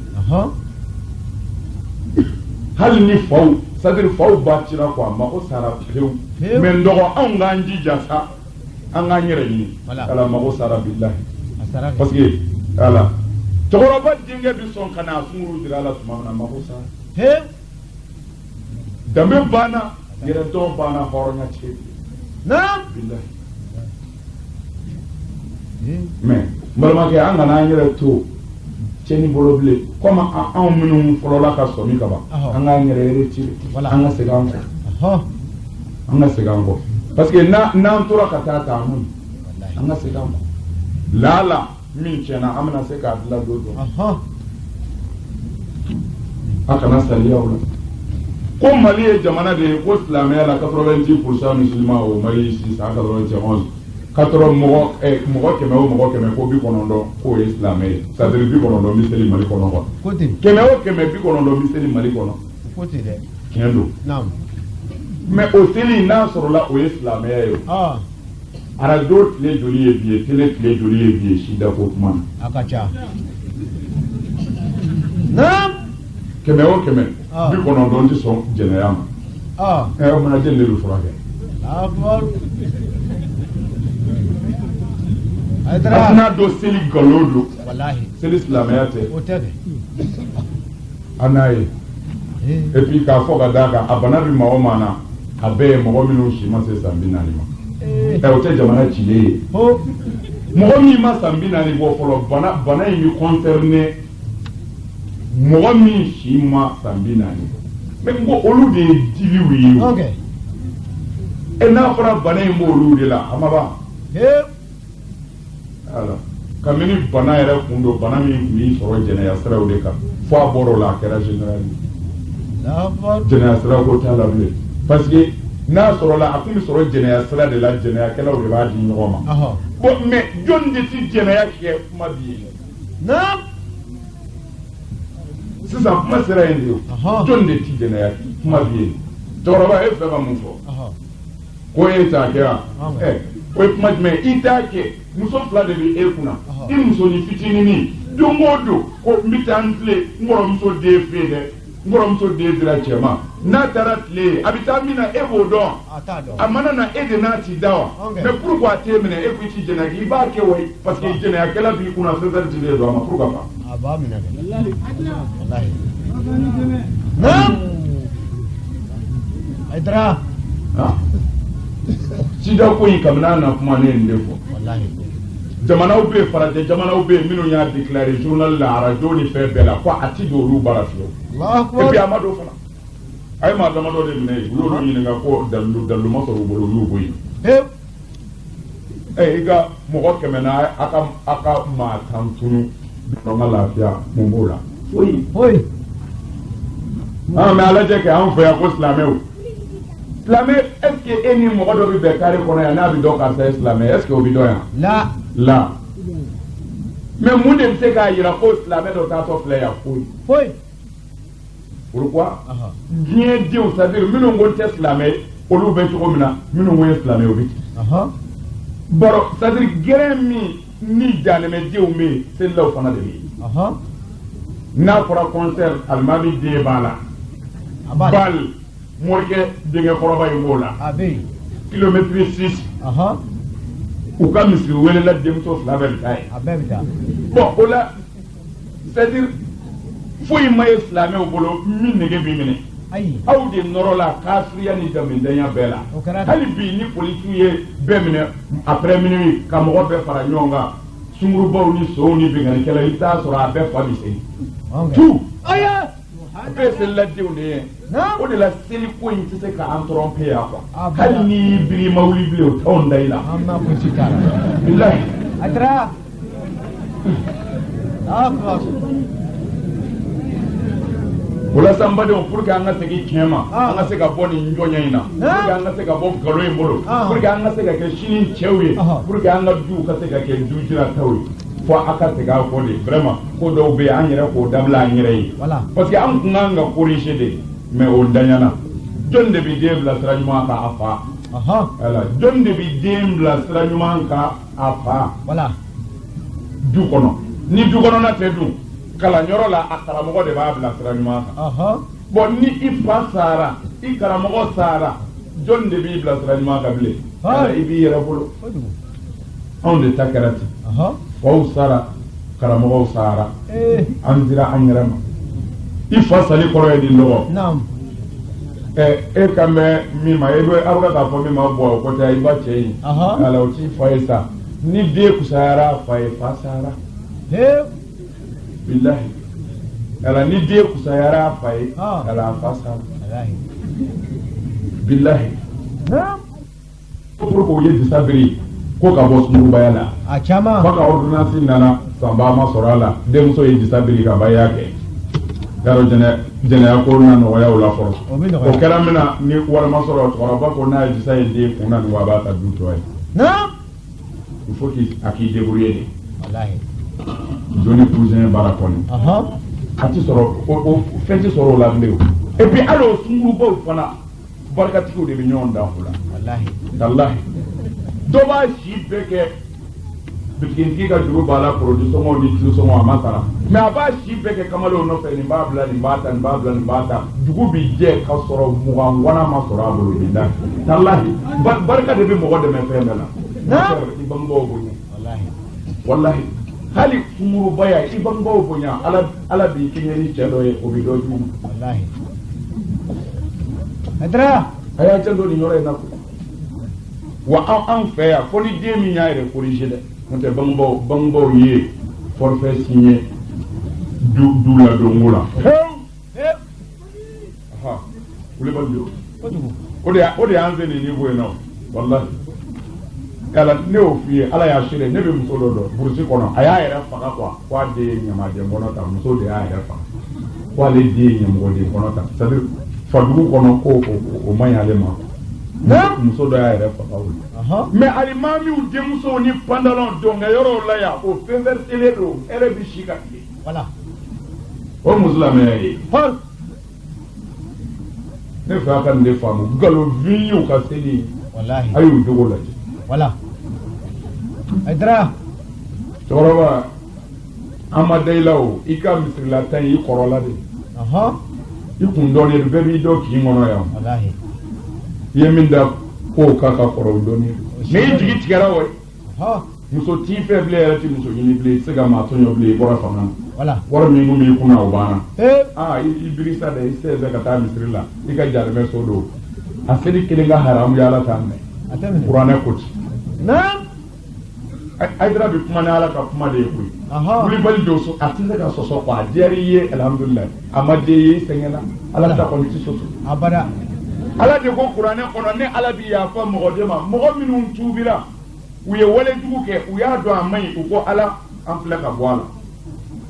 hali ni faw c'est-à-dire faw ba cira quoi mago sara pewu mais n dɔgɔ anw k'an jija sa an k'an yɛrɛ ɲini ala mago sara billahi parce que ala cɛkɔrɔba denkɛ bɛ sɔn ka n'a sunkuru jira ala tuma min na mago sara danbe banna yɛrɛ dɔn banna hɔrɔnya tigɛ billahi mais n balimakɛ an kana an yɛrɛ to cɛni bolo bilen comme anw minnu fɔlɔla ka sɔmi ka ban an k'an yɛrɛ retire an ka segin an kɔ an ka segin an kɔ parce que n'an tora ka taa ta an ka segin an kɔ laala min tiɲɛna an bɛna se k'a dilan don dɔ a kana saliya o la ko Mali ye jamana de ye ko silamɛya la 90% musulman o Mali sisan 91 mɔgɔ kɛmɛ o mɔgɔ kɛmɛ ko 90 k'o ye silamɛ ye c'est-à-dire 90 bɛ seli Mali kɔnɔ quoi kɛmɛ o kɛmɛ 90 bɛ seli Mali kɔnɔ tiɲɛ don mais o seli n'a sɔrɔla o ye silamɛya ye arajo tile joli ye bi ye télé tile joli ye bi ye sida ko kuma na a ka ca kɛmɛ o kɛmɛ 90 tɛ sɔn jɛnɛya ma o mana jɛn de bɛ furakɛ a tɛna dɔn seli nkalon don seli silamɛya tɛ a n'a ye et puis k'a fɔ ka d'a kan a bana bɛ maa o maa na a bɛɛ ye mɔgɔ minnu si ma se san 40 ma o tɛ jamana cilen ye mɔgɔ min ma san 40 bɔ fɔlɔ bana in bɛ concerner mɔgɔ min si ma san 40 mais n ko olu de ye diliw ye e n'a fɔra bana in b'olu de la a ma ban ala kabini bana yɛrɛ kun don bana min tun b'i sɔrɔ jɛnɛya siraw de kan fo a bɔr'o la a kɛra général jɛnɛya sira ko t'a la bilen parce que n'a sɔrɔ la a tun bɛ sɔrɔ jɛnɛya sira de la jɛnɛyakɛlaw de b'a di ɲɔgɔn ma bon mais jɔn de tɛ jɛnɛya kɛ kuma bi ye sisan kuma sera yen de jɔn de tɛ jɛnɛya kuma bi ye cɛkɔrɔba e fɛ ka mun fɔ ko e t'a kɛ wa o ye kuma jumɛn i t'a kɛ muso fila de bɛ e kunna i musonin fitinin don o don ko n bɛ taa n tile n kɔrɔmuso den fɛ yen dɛ n kɔrɔmuso den dira cɛ ma n'a taara tile a bɛ taa min na e b'o dɔn a mana na e de n'a t'i da wa mais pourquoi a t'e minɛ e ko i t'i jɛnɛ i b'a kɛ wa parce que jɛnɛyakɛla b'i kunna fɛn fɛn dilen don a ma pourquoi pas. a b'a minɛ dɛ. walahi. naam. Aïdara. sida ko in kabini a na kuma ne ye nin de fɔ. walahi. jamanaw bɛ yen farajɛ jamanaw bɛ yen minnu y'a déclaré journal la radio ni fɛn bɛɛ la ko a ti don olu baara fiyewu. et puis a ma don fana. a ye maa damadɔ de minɛ yen u y'olu ɲininka ko dalu ma sɔrɔ u bolo u y'u bɔ yen. i ka mɔgɔ kɛmɛ na a ka maa tan tunu an ka lafiya mun b'o la. foyi. mais a lajɛ kɛ an fɛ yan ko silamɛw. silamɛ est ce que e ni mɔgɔ dɔ bɛ bɛn kare kɔnɔ yan n'a bɛ dɔn karisa ye silamɛ est ce que o bɛ dɔn yan. la. mais mun de bɛ se k'a jira ko silamɛ dɔ taatɔ filɛ yan foyi. pourquoi diɲɛ denw c'est à dire minnu ko tɛ silamɛ ye olu bɛ cogo min na minnu ko ye silamɛ ye o bɛ ten. baro c'est à dire gɛrɛ min ni janɛmɛdenw bɛ yen selilaw fana de bɛ yen. n'a fɔra concert alimami den b'a la. bal morikɛ denkɛkɔrɔba in b'o la. kilomètre 6. u ka misiri welela denmuso fila bɛɛ bɛ taa ye. bon o la c'est à dire foyi ma ye silamɛw bolo min nege b'i minɛ. aw de nɔrɔ la kafiriya ni damindanya bɛɛ la. hali bi ni polisiw ye bɛɛ minɛ après minuit ka mɔgɔ bɛɛ fara ɲɔgɔn kan sungurubaw ni sow ni binganikɛlaw i t'a sɔrɔ a bɛɛ fa bi segin. tout. a bɛɛ ye seliladenw de ye. o de la seli ko in tɛ se k'an tromper yan quoi. hali ni biri ma wuli bilen o t'anw da i la. bilahi. Aïdara. Wala badenw pour que an ka segin tiɲɛ ma an ka se ka bɔ nin ɲɔgɔnya in na pour que an ka se ka bɔ nkalon in bolo pour que an ka se ka kɛ sini cɛw ye pour que an ka duw ka se ka kɛ du jirataw ye fo a ka segin a fɔ de vraiment ko dɔw bɛ yen an yɛrɛ k'o dabila an yɛrɛ ye parce que an kun kan ka corriger de mais o danyana jɔn de bɛ den bila sira ɲuman kan a fa voilà jɔn de bɛ den bila sira ɲuman kan a fa voilà du kɔnɔ ni du kɔnɔna tɛ dun kalanyɔrɔ la a karamɔgɔ de b'a bila sira ɲuman kan bon ni i fa sara i karamɔgɔ sara jɔn de b'i bila sira ɲuman kan bilen i b'i yɛrɛ bolo anw de ta kɛra ten faw sara karamɔgɔw sara an dira an yɛrɛ ma i fa sali kɔrɔ ye di nɔgɔ e kan bɛ min ma aw bɛ k'a fɔ min ma bɔ o kɔtɛ i ba cɛ ye ala o t'i fa ye sa ni den kusayara fa ye fa sara billahi ala ni den kusayara fa ye ala fa sara billahi pour que ye disabiri ko ka bɔ sunugubaya la a caman fa ka ordonnance nana sanba ma sɔrɔ a la denmuso ye disabiri ka baya kɛ yaro jɛnɛya ko na nɔgɔya o la fɔlɔ o kɛra min na ni wari ma sɔrɔ cɛkɔrɔba ko n'a ye disa ye den kun na nin wa a b'a ta du tɔ ye il faut k'i débrouiller de joni cousin baara kɔni a ti sɔrɔ o fɛn ti sɔrɔ o la bilen o et puis hali o sungurubaw fana barikatigiw de bɛ ɲɔgɔn dan o la walahi dɔ b'a si bɛɛ kɛ bitigitigi ka juru b'a la produit sɔngɔw ni tile sɔngɔw a ma sara mais a b'a si bɛɛ kɛ kamalenw nɔfɛ nin b'a bila nin b'a ta nin b'a bila nin b'a ta dugu bi jɛ ka sɔrɔ mugan wana ma sɔrɔ a bolo bi da walahi barika de bɛ mɔgɔ dɛmɛ fɛn bɛɛ la i bangebaaw bonya walahi hali kumurubaya i bangebaaw bonya ala b'i kɛɲɛ ni cɛ dɔ ye o bɛ dɔ jugu walahi Aïdara a y'a cɛ dɔ nin yɔrɔ in na wa an fɛ yan fo ni den min y'a yɛrɛ corriger dɛ n'o tɛ bangebaaw ye forfait signé du ladonko la Kulibali o de y'an se nin niveau in na walahi ala ne y'o f'i ye ala y'a seere ne bɛ muso dɔ dɔn burusi kɔnɔ a y'a yɛrɛ faga quoi k'a den ye ɲamaden kɔnɔ ta muso de y'a yɛrɛ faga k'ale den ye ɲɛmɔgɔden kɔnɔ ta c'est à dire fadugu kɔnɔ ko o man ɲi ale ma muso dɔ y'a yɛrɛ faga o la mais alimamiw denmusow ni pantalon dɔnkɛyɔrɔw la yan o fɛn verselen don e yɛrɛ bɛ si ka tile o muso lamɛn ye ne fa kan ne famu galo vinyo ka seli wallahi ayu dogo la wala aidra toroba amadailawo ika misrila tan yi korola de ikun doni be bi do ki ngono ya wallahi yeminda ko kaka koro doni me jigi tigara wo muso ti feble ya ti muso yini ble sega ma tonyo ble bora fana wala mi ngumi kuna obana ibrisa de ise be kata misrila ika jarme sodo aseli kilinga haramu ya la tanne qur'ana ko naam aidra bi kuma na ala ka kuma de ku wuli bali do so atinda ka so so kwa jeriye alhamdulillah amade yi sengena ala ta ko ti so abada ala de ko qur'ana ko ne ala bi ya fa mo godema mo minun tubira uye wale dugu ke uya do amai ko ala an fla ka bwala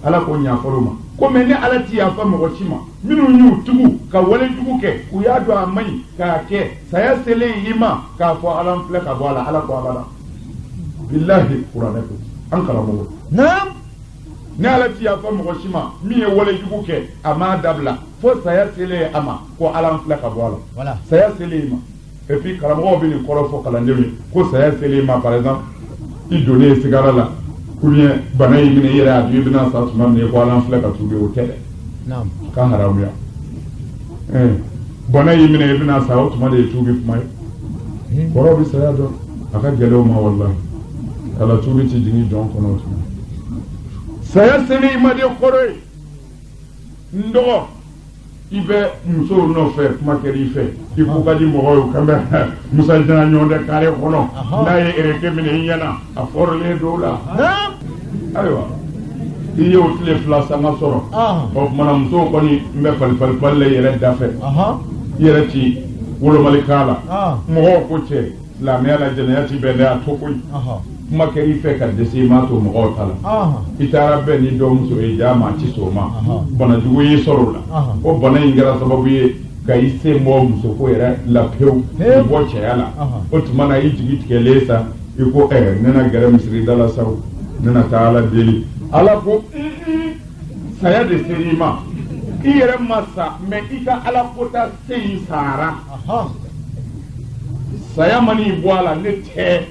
ala ko nya foruma ko me ne ala ti ya fa mo chima minun yu tugu ka wale dugu ke uya do amai ka ke saya sele yima ka fo ala an fla ka bwala ala ko abada billahi qur'ana ko an kala mo naam ne ala ti ya fa mo chima mi e wale dugu ke ama dabla fo saya sele ama ko ala an fla ka bwala voilà saya sele yima et puis karamɔgɔw bɛ nin kɔrɔ fɔ kalandenw ye ko saya selen ma par exemple i donnen sigara la ou bien bana y'i minɛ i yɛrɛ a dun i bɛna sa tuma min ko ala filɛ ka tuubi o tɛ dɛ k'a haramuya bana y'i minɛ i bɛna sa o tuma de ye tuubi kuma ye kɔrɔ bɛ saya dɔn a ka gɛlɛn o ma walahi ala tuubi ti jigin jɔn kɔnɔ o tuma saya selen i ma de kɔrɔ ye n dɔgɔ i bɛ musow nɔfɛ kuma kɛra i fɛ i ko ka di mɔgɔw ye kan bɛ musa jana ɲɔgɔn tɛ kare kɔnɔ n'a ye ereke minɛ i ɲɛna a fɔrɔlen dɔw la ayiwa i ye o tile fila sanga sɔrɔ o tumana musow kɔni n bɛ falifalifali la i yɛrɛ da fɛ i yɛrɛ ti wolomali k'a la mɔgɔw ko cɛ silamɛya la jɛnɛya ti bɛn dɛ a to koyi kuma kɛra i fɛ ka dɛsɛ i m'a to mɔgɔw ta la i taara bɛn ni dɔgɔmuso ye jaa maa ti sɔn o ma bana jugu y'i sɔrɔ o la o bana in kɛra sababu ye ka i se mɔ muso ko yɛrɛ la pewu i bɔ cɛya la o tuma na i jigi tigɛlen sa i ko ne na gɛrɛ misiri da la sa o ne na taa ala deli ala ko saya de sera i ma i yɛrɛ ma sa mɛ i ka ala kota se in sara saya mani bɔ a la ne tɛ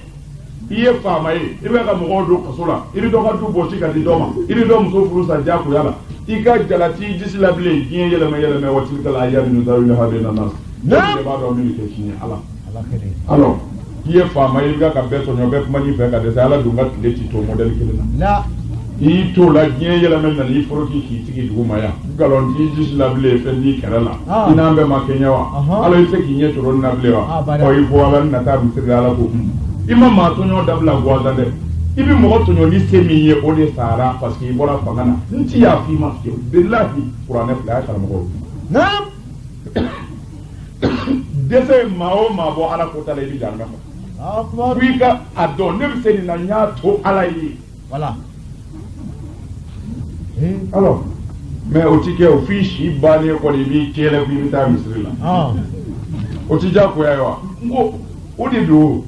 i ye faama ye i bɛ ka mɔgɔw don kaso la i bɛ dɔ ka du bɔsi ka di dɔ ma i bɛ dɔ muso furu sa diyagoya la i ka jalati i disi la bilen diɲɛ yɛlɛmɛ yɛlɛmɛ wa tilka a y'a minnu da wuli ha bɛ na nas ne b'a dɔn min kɛ sini ala alors i ye faama ye i ka bɛɛ tɔɲɔ bɛɛ kuma ni fɛ ka dɛsɛ ala dun ka tile ti to modèle kelen na i t'o la diɲɛ yɛlɛmɛ nana i foroki k'i sigi dugu ma yan nkalon t'i disi la bilen fɛn t'i kɛrɛ la i n'an bɛɛ ma kɛɲɛ wa ala i se k'i ɲɛ tɔrɔ nin na bilen wa ɔ i bɔ ala na taa misiri ala ko i ma maa tɔɲɔ dabila guwadan dɛ i bɛ mɔgɔ tɔɲɔ ni se min ye o de sara parce que i bɔra fanga na n ti y'a f'i ma fiyewu bilahi kuranɛ filɛ a ye karamɔgɔw dɛsɛ ye maa o maa bɔ ala kota la i bɛ janna fɔ fo i ka a dɔn ne bɛ se nin na n y'a to ala ye alors mais o ti kɛ o f'i si bannen kɔni i b'i kɛlɛ fo i bɛ taa misiri la o ti diyagoya ye wa n ko o de do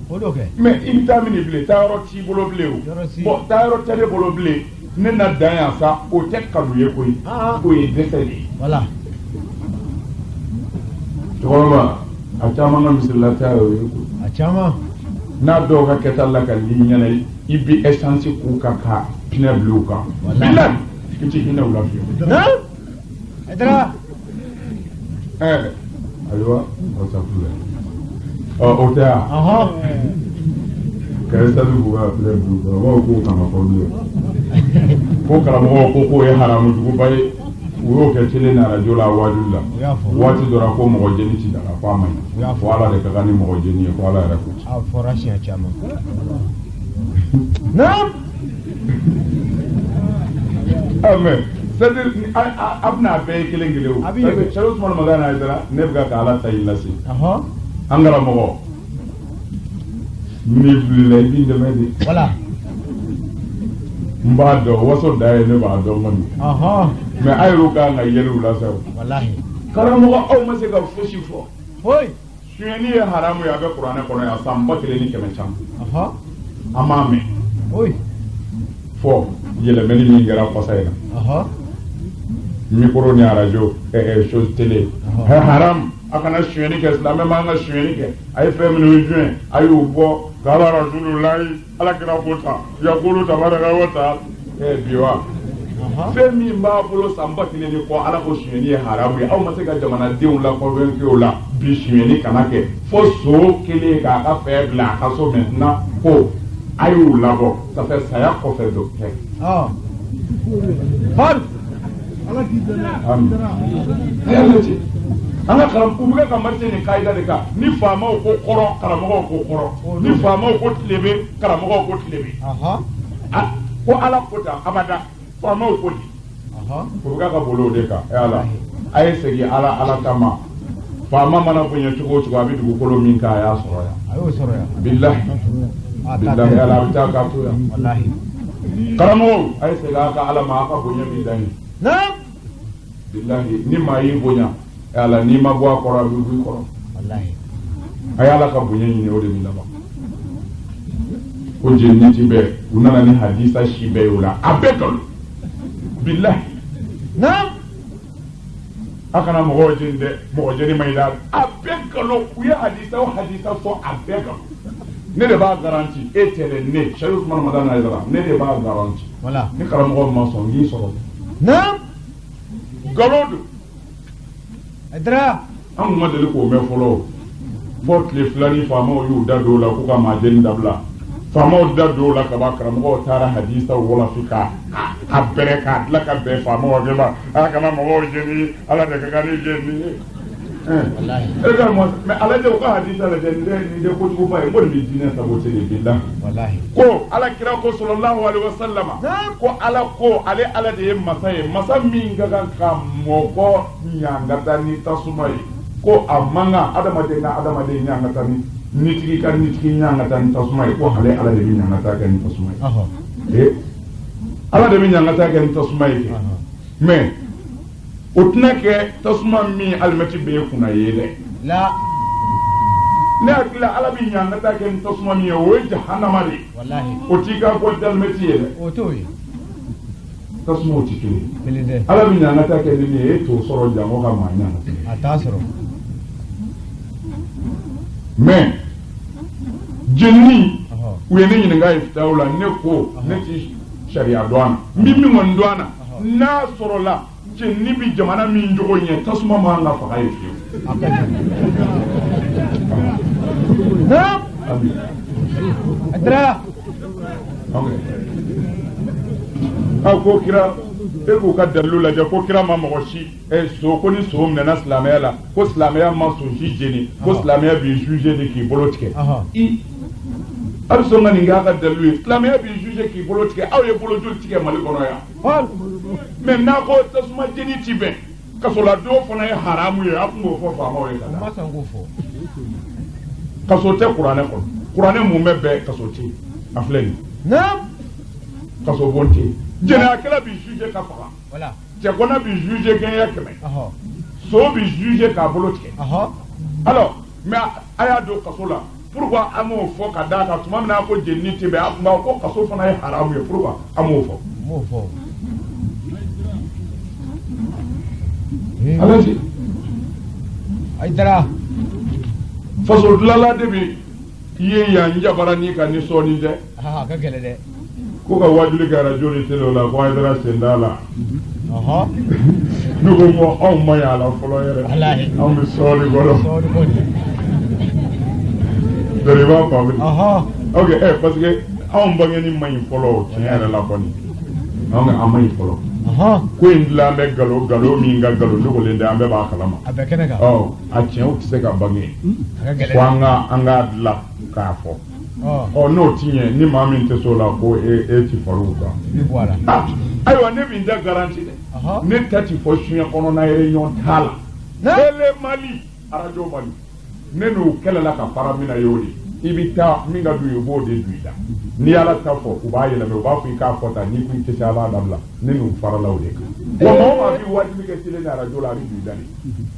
mais i bɛ taa min bilen taayɔrɔ t'i bolo bilen o bon taayɔrɔ tɛ ne bolo bilen ne na dan yan sa o tɛ kanu ye koyi o ye dɛsɛ de ye cɛkɔrɔba a caman ka misirila taa y'o ye koyi a caman n'a dɔw ka kɛta la ka li ɲɛna i bɛ essence k'u kan ka pinɛ bila u kan bilahi i tɛ hinɛ u la fiyewu ayiwa o tɛ filɛ o tɛ yan kɛrɛ sali k'u ka filɛ bi karamɔgɔw k'o kan ka fɔ bilen ko karamɔgɔw ko k'o ye haramu juguba ye u y'o kɛ tele ni arajo la waati la waati dɔ la ko mɔgɔ jeni ti daga fɔ a ma ɲi fɔ ala de ka kan ni mɔgɔ jeni ye fɔ ala yɛrɛ ko a fɔra siɲɛ caman mais c'est-à-dire a bɛna a bɛɛ ye kelen kelen o Sɛki Usumani Magana Haidara ne bɛ ka ala ta i lase an karamɔgɔ ni filila i b'i dɛmɛ de voilà n b'a dɔn waso da ye ne b'a dɔn kɔni mais a y'o kan ka yɛlɛ u la sa wallahi karamɔgɔ aw ma se ka fosi fɔ foyi suyɛni ye haramu ye a bɛ kuranɛ kɔnɔ yan san 1900 an m'a mɛn fɔ yɛlɛmɛli min kɛra kɔsa in na micro ni arajo chose télé haram akana suɲɛni kɛ silamɛ man ka suɲɛni kɛ a ye fɛn minnu jumɛn a y'o bɔ k'ala rasulullahi alakira ko tan yakulu tabaraka wa taala bi wa fɛn min b'a bolo san ba kelen de kɔ ala ko suɲɛni ye haramu ye aw ma se ka jamanadenw la convaincre o la bi suɲɛni kana kɛ fo so kelen k'a ka fɛn bila a ka so maintenant ko a y'u labɔ ça fait saya kɔfɛ docteur ala k'i dɛmɛ an ka karamɔgɔ u bɛ ka marché ni kaida de kan ni faamaw ko kɔrɔ karamɔgɔw ko kɔrɔ ni faamaw ko tilebe karamɔgɔw ko tilebe ko ala ko tan abada faamaw ko di u bɛ ka bolo o de kan ala a ye segin ala kama faama mana bonya cogo o cogo a bɛ dugukolo min kan a y'a sɔrɔ yan bilahi bilahi ala a bɛ taa k'a to yan karamɔgɔw a ye segin a ka ala ma a ka bonya min dan ye bilahi ni maa y'i bonya ala ni ma bɔ a kɔrɔ a bɛ bɔ i kɔrɔ a ye ala ka bonya ɲini o de bɛ laban ko jɛnniti bɛɛ u nana ni hadisa si bɛɛ ye o la a bɛɛ kalo bilahi a kana mɔgɔw jeni dɛ mɔgɔ jeni ma yi la a bɛɛ kalo u ye hadisa o hadisa fɔ a bɛɛ kalo ne de b'a garanti e tɛ dɛ ne sari usman madana yɛrɛ ne de b'a garanti ni karamɔgɔ ma sɔn n k'i sɔrɔ nkalon don Adra an kun ma deli k'o mɛn fɔlɔ fɔ tile fila ni faamaw y'u da don o la k'u ka maa jeni dabila faamaw da don o la kaban karamɔgɔw taara hadisa wɔlɔfi ka bɛrɛ k'a tila ka bɛn faamaw kɛ ma ala kana mɔgɔw jeni ala de ka kan ni jeni e ka mɔ mɛ ala de o ka hadisa lajɛ nin de kojuguba ye n ko nin bɛ diinɛ sabote de bi la ko ala kira ko sallallahu alaihi wasallam ko ala ko ale ala de ye masa ye masa min ka kan ka mɔgɔ ɲangata ni tasuma ye ko a man kan adamaden ka adamaden ɲangata ni nitigi ka nitigi ɲangata ni tasuma ye ko ale ala de bɛ ɲangata kɛ ni tasuma ye ala de bɛ ɲangata kɛ ni tasuma ye mɛ o tɛna kɛ tasuma min alimɛti bɛ ye kunna ye dɛ ne hakili la ala bɛ ɲangata kɛ ni tasuma min ye o ye jahanama de o t'i ka bɔ alimɛti ye dɛ tasuma o tɛ kelen ala bɛ ɲangata kɛ ni min ye e t'o sɔrɔ jango ka maa ɲangata a t'a sɔrɔ mɛ jenini u ye ne ɲininka ifitaw la ne ko ne ti sariya dɔn a na n bɛ min kɔni dɔn a na n'a sɔrɔ la jenini bɛ jamana min jogo ɲɛ tasuma man ka faga ye fiyewu Adra a ko kira e k'u ka dalilu lajɛ ko kira ma mɔgɔ si so ko ni so minɛna silamɛya la ko silamɛya ma so si jeni ko silamɛya b'i juge de k'i bolo tigɛ a bɛ sɔn ka nin k'a ka dalilu ye silamɛya b'i juge k'i bolo tigɛ aw ye bolo joli tigɛ Mali kɔnɔ yan mɛ n'a ko tasuma jeni ti bɛn kasoladon fana ye haramu ye a tun b'o fɔ faamaw ye ka taa kaso tɛ kuranɛ kɔnɔ kuranɛ mun bɛ bɛn kaso tɛ yen a filɛ nin kaso bon tɛ yen jɛnɛyakɛla b'i juge ka faga cɛkɔna b'i juge gɛnya 100 so b'i juge k'a bolo tigɛ alors mais a y'a don kaso la pourquoi an m'o fɔ ka d'a kan tuma min na ko jenini tɛ bɛn a tun b'a ko kaso fana ye haramu ye pourquoi an m'o fɔ alaji Adra faso dilala de bɛ ye yan jabara ni ka nisɔnni dɛ ka gɛlɛ dɛ ko ka wajuli kɛ radio ni télé la ko Aidara sen da la ne ko anw ma y'a la fɔlɔ yɛrɛ anw bɛ sɔɔri kɔnɔ dɔnni b'a faamu ok parce que anw bangeni man ɲi fɔlɔ tiɲɛ yɛrɛ la kɔni an man ɲi fɔlɔ ko in dilan bɛ galo min ka galo dogolen tɛ an bɛɛ b'a kalama a bɛɛ kɛnɛ kan a tiɲɛw tɛ se ka bange fo an k'a dilan k'a fɔ n'o ti ɲɛ ni maa min tɛ so la ko e ti far'u kan ayiwa ne bɛ n da garanti dɛ ne ta ti fɔ suɲɛ kɔnɔna réunion t'a la télé Mali radio Mali ne n'u kɛlɛla ka fara min na y'o de i bɛ taa min ka du ye u b'o de du i la n'i ala ta fɔ u b'a yɛlɛmɛ u b'a fɔ i k'a fɔ tan n'i ko i tɛ se a b'a dabila ne n'u farala o de kan wa maa o maa bɛ wajibi kɛ télé ni radio la a bɛ du i da de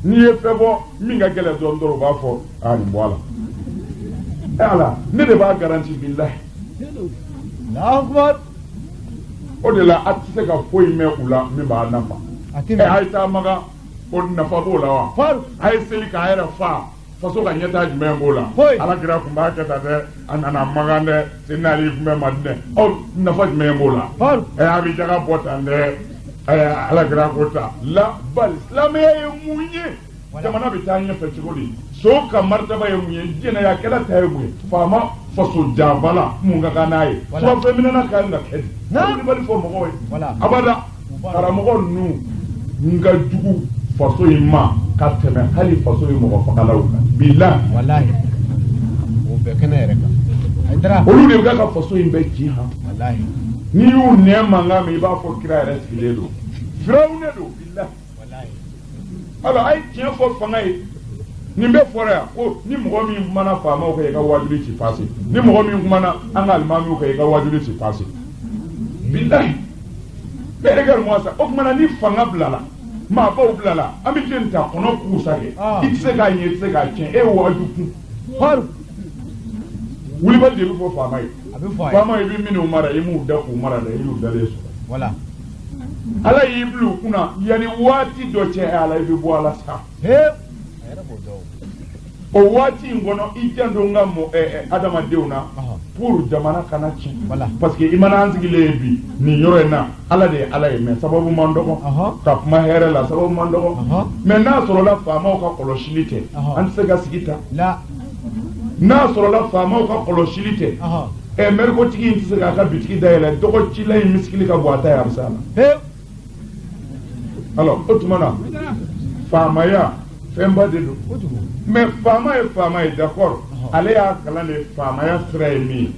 n'i ye fɛn bɔ min ka gɛlɛn dɔɔnin dɔrɔn u b'a fɔ nin bɔ a la ala ne de b'a garanti billahi o de la a tɛ se ka foyi mɛn u la min b'a nafa a ye taa maga o nafa b'o la wa a ye seli k'a yɛrɛ fa faso ka ɲɛtaa jumɛn b'o la ala kira kun b'a kɛ tan dɛ a nana magan dɛ sen n'ale kun bɛ madinɛ aw nafa jumɛn b'o la a bɛ jaga bɔ tan dɛ ala kira ko ta la bali silamɛya ye mun ye jamana bɛ taa ɲɛfɛ cogo di so ka martaba ye mun ye jɛnɛya kɛla ta ye mun ye faama faso janbala mun ka kan n'a ye fɛn minɛna kan ka kɛ di n'a bali fɔ mɔgɔw ye abada karamɔgɔ ninnu n ka jugu faso in ma ka tɛmɛ hali faso in mɔgɔ fagalaw kan bilahi wallahi o bɛɛ kɛnɛ yɛrɛ kan olu de bɛ ka faso in bɛɛ ci han wallahi n'i y'u nɛn mankan min i b'a fɔ kira yɛrɛ sigilen don firawuna don bilahi wallahi alors a ye tiɲɛ fɔ fanga ye nin bɛ fɔra yan ko ni mɔgɔ min kumana faamaw kan i ka wajibi ci passe ni mɔgɔ min kumana an ka alimamiw kan i ka wajibi ci passe bilahi mais regarde-moi ça o kumana ni fanga bilala maa baw bilala an bɛ den ta kɔnɔ kuusa kɛ i tɛ se k'a ɲɛ i tɛ se k'a tiɲɛ e ye wajibi kun wulibali de bɛ fɔ faama ye faama i bɛ minnu mara i m'u da k'u mara dɛ i y'u dalen sɔrɔ ala y'i bila u kunna yanni waati dɔ cɛ ala i bɛ bɔ ala sa o waati in kɔnɔ i janto n ka adamadenw na pour jamana kana tiɲɛ parce que i mana an sigilen ye bi nin yɔrɔ in na ala de ye ala ye mais sababu man dɔgɔ ka kuma hɛrɛ la sababu man dɔgɔ mais n'a sɔrɔla faamaw ka kɔlɔsili tɛ an tɛ se ka sigi ta n'a sɔrɔla faamaw ka kɔlɔsili tɛ mɛrikotigi in tɛ se k'a ka bitigi dayɛlɛ dɔgɔcila in misikili ka bɔ a ta ye a bɛ se a la alors o tuma na faamaya fɛnba de don mais faama ye faama ye d'accord ale y'a kalan de faamaya sira ye min ye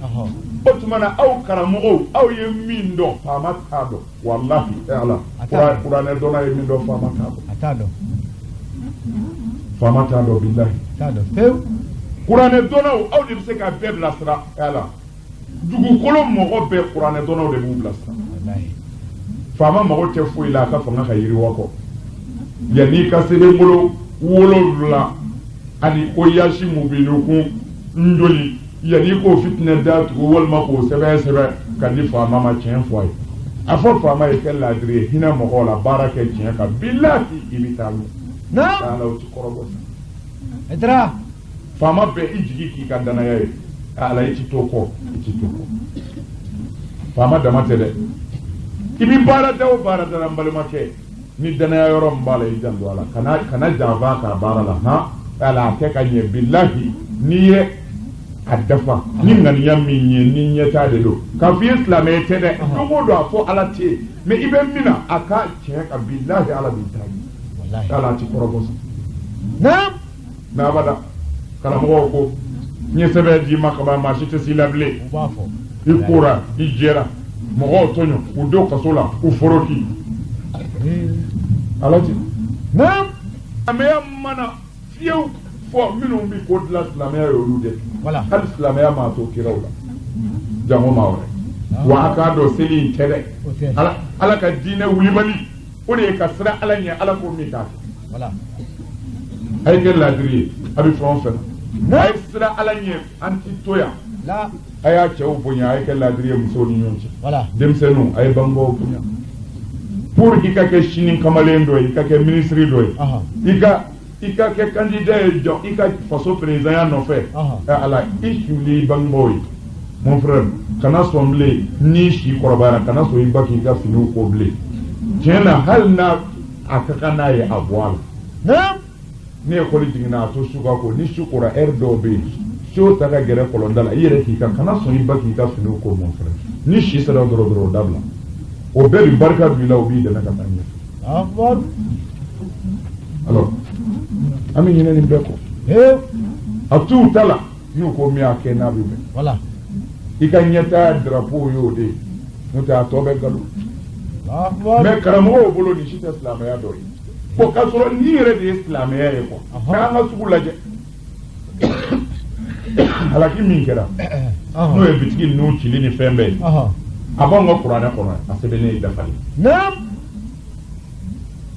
o tuma na aw karamɔgɔw aw ye min dɔn faama t'a dɔn walahi ala kuranɛ dɔnna ye min dɔn faama t'a dɔn faama t'a dɔn bilahi kuranɛ dɔnnaw aw de bɛ se ka bɛɛ bilasira ala dugukolo mɔgɔ bɛɛ kuranɛ dɔnnaw de b'u bilasira faama mago tɛ foyi la a ka fanga ka yiriwa kɔ yanni ka sɛbɛn bolo 7 ani ko yasi mu bi kun njoli yanni ko fitinɛ da tugu walima k'o sɛbɛn ka di faama ma tiɲɛ fɔ a ye a fɔ faama ye kɛ laadiri ye hinɛ mɔgɔw la baara kɛ tiɲɛ kan bilahi i bɛ taa n'o ala o ti kɔrɔbɔ sa faama bɛɛ i jigi k'i ka danaya ye ala i ti to kɔ faama dama tɛ dɛ i bɛ baara da o baara da n balimakɛ ni danaya yɔrɔ min b'a la i janto a la kana janfa k'a baara la ala a kɛ ka ɲɛ bilahi n'i ye a dafa ni ŋaniya min ye ni ɲɛtaa de don k'a fɔ i ye silamɛ tɛ dɛ don o don a fɔ ala tɛ yen mais i bɛ min na a ka tiɲɛ ka bilahi ala b'i taa ye ala a ti kɔrɔbɔ sa n'abada karamɔgɔw ko n ye sɛbɛn d'i ma kaban maa si tɛ s'i la bilen i kora i jɛra mɔgɔw tɔɲɔ u don kaso la u foroki ala ti silamɛya mana fiyewu fɔ minnu bɛ ko dilan silamɛya ye olu de hali silamɛya maa to kiraw la jango maa wɛrɛ wa a k'a dɔn seli in tɛ dɛ ala ka diinɛ wulibali o de ye ka siran ala ɲɛ ala k'o min k'a kɛ a ye kɛ laadiri ye a bɛ fɛn o fɛn na a ye siran ala ɲɛ an ti to yan a y'a cɛw bonya a ye kɛ laadiri ye musow ni ɲɔgɔn cɛ denmisɛnninw a ye bangebaaw bonya pour i ka kɛ sini kamalen dɔ ye i ka kɛ minisiri dɔ ye i ka kɛ candidat ye jɔn i ka faso présidenya nɔfɛ ala i suli i bangebaaw ye mon frère kana sɔn bilen n'i si kɔrɔbayara kana sɔn i ba k'i ka finiw ko bilen tiɲɛ na hali n'a a ka kan n'a ye a bɔ a la ni ekɔli jiginna a to su ka ko ni su kora heure dɔw bɛ yen so ta ka gɛrɛ kɔlɔnda la i yɛrɛ k'i ka kana sɔn i ba k'i ka finiw ko mon frère ni si sera dɔrɔn o dabila o bɛɛ bi barika don i la o b'i dɛmɛ ka taa ɲɛfɛ alors an bɛ ɲinɛ nin bɛɛ kɔ a t'u ta la n'u ko min y'a kɛ n'a bɛ bɛn i ka ɲɛtaa drapeau y'o de ye n'o tɛ a tɔ bɛ nkalon mais karamɔgɔw bolo nin si tɛ silamɛya dɔ ye bon k'a sɔrɔ nin yɛrɛ de ye silamɛya ye quoi mais an ka sugu lajɛ halaki min kɛra n'o ye bitigi ninnu cili ni fɛn bɛɛ ye a b'anw ka kuranɛ kɔnɔ a sɛbɛnnen ye dafali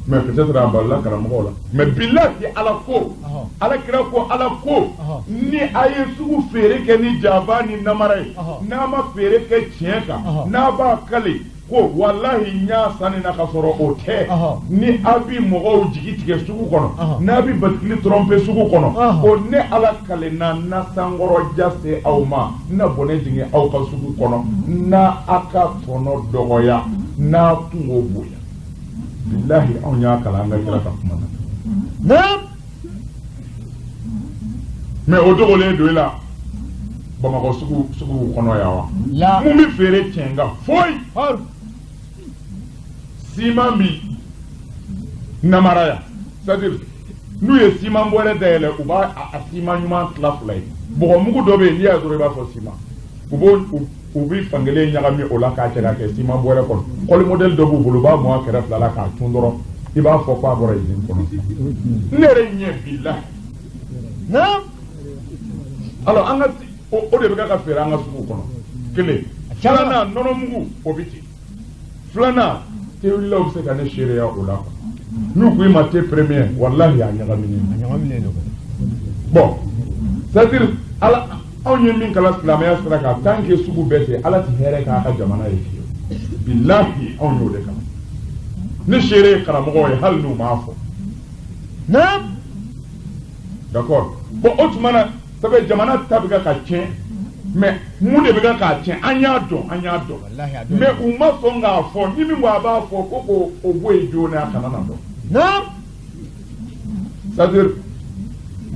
mais peut-être a balila karamɔgɔw la mais bilahi ala ko ala kira ko ala ko ni a ye sugu feere kɛ ni jaba ni namara ye n'a ma feere kɛ tiɲɛ kan n'a b'a kale ko wallahi nya sani na ka soro o te ni abi mogo jigi tige sugu kono na bi batili trompe sugu kono o ne ala kale na sangoro jasse awma na bone jingi aw ka sugu kono na aka tono dogoya na tungo boya billahi on nya kala nga kira ka kuma na me o dogole do la Bamako sugu kono yawa mumi fere tenga foi Simambi namaraya c'est-à-dire nous ye siman boire dele uba a siman nyuma tlaflay bo mugu dobe ni azore ba fo siman ubi fangele nyagami ola ka tera ke siman boire kon ko le model dobu buluba mo akera flala ka tundoro iba fo kwa bora izin kono nere nye billah na alors anga o de beka ka fera anga sugu kono kele flana nono mugu obiti flana théorie là où c'est qu'on est chéri à Ola. Nous qui maté premier, wallahi a nyagamini. Bon, c'est-à-dire, on y min kala islamaya sraka tant que sugu bete, ala ti here ka ka jamana yi. Billahi on yo de kam. Ne chéri karamo e hal nu mafo. Non? D'accord. Bon, autrement, ça veut jamana tabiga ka tien. Mais nous ne pouvons pas tiens anyado mais on m'a songa fo ni mi wa ba fo koko ogwe jo na kanana do non c'est-à-dire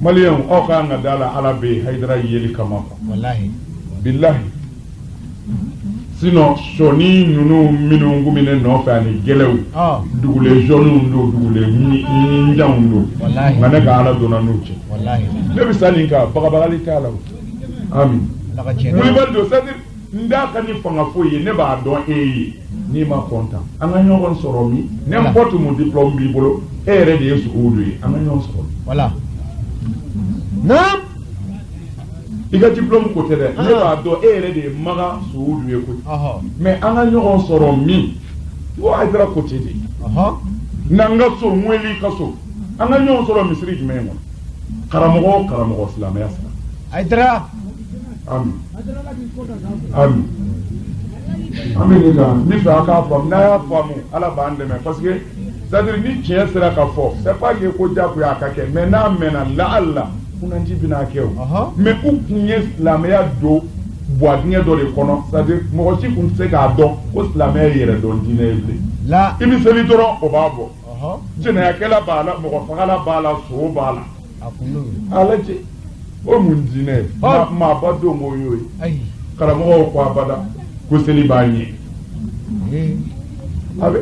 malien o ka nga dala ala be haydara yeli kama wallahi billahi sinon soni nunu minu ngumine no fa ni gelew dugule jonu ndo dugule ni njamu wallahi ngana ka ala dona nuche wallahi le bisalinka bagabagali kala amin Moulibaldo, c'est-à-dire, ndaka ni fanga foye ne ba don ni ma content. Anga nyogon soromi, n'importe mon diplôme bibolo, ere de yesu oudui, anga nyogon soromi. Voilà. Non? Il a diplôme côté de, ne ba don ere de maga su oudui écoute. Mais anga nyogon soromi, ou aidra côté de. Nanga so mweli kaso. Anga nyogon soromi siri jumemo. Karamogo slamaya sa. Aidra. Amin. Amin. Amin. Ni fa ka fam na ya famu ala bande me parce que c'est-à-dire ni tien sera ka fo c'est pas que ko japu ya ka ke mais na mena la Allah kuna njibina kew mais ou kunye islamia do boadine do le kono c'est-à-dire mo ci kun se ga do ko islamia yere do dine la imi seli doro o babo jena ya kala bala mo fa kala bala so bala akulu ala je o mundine ma bado moyo ai karamo ko abada ko seli bani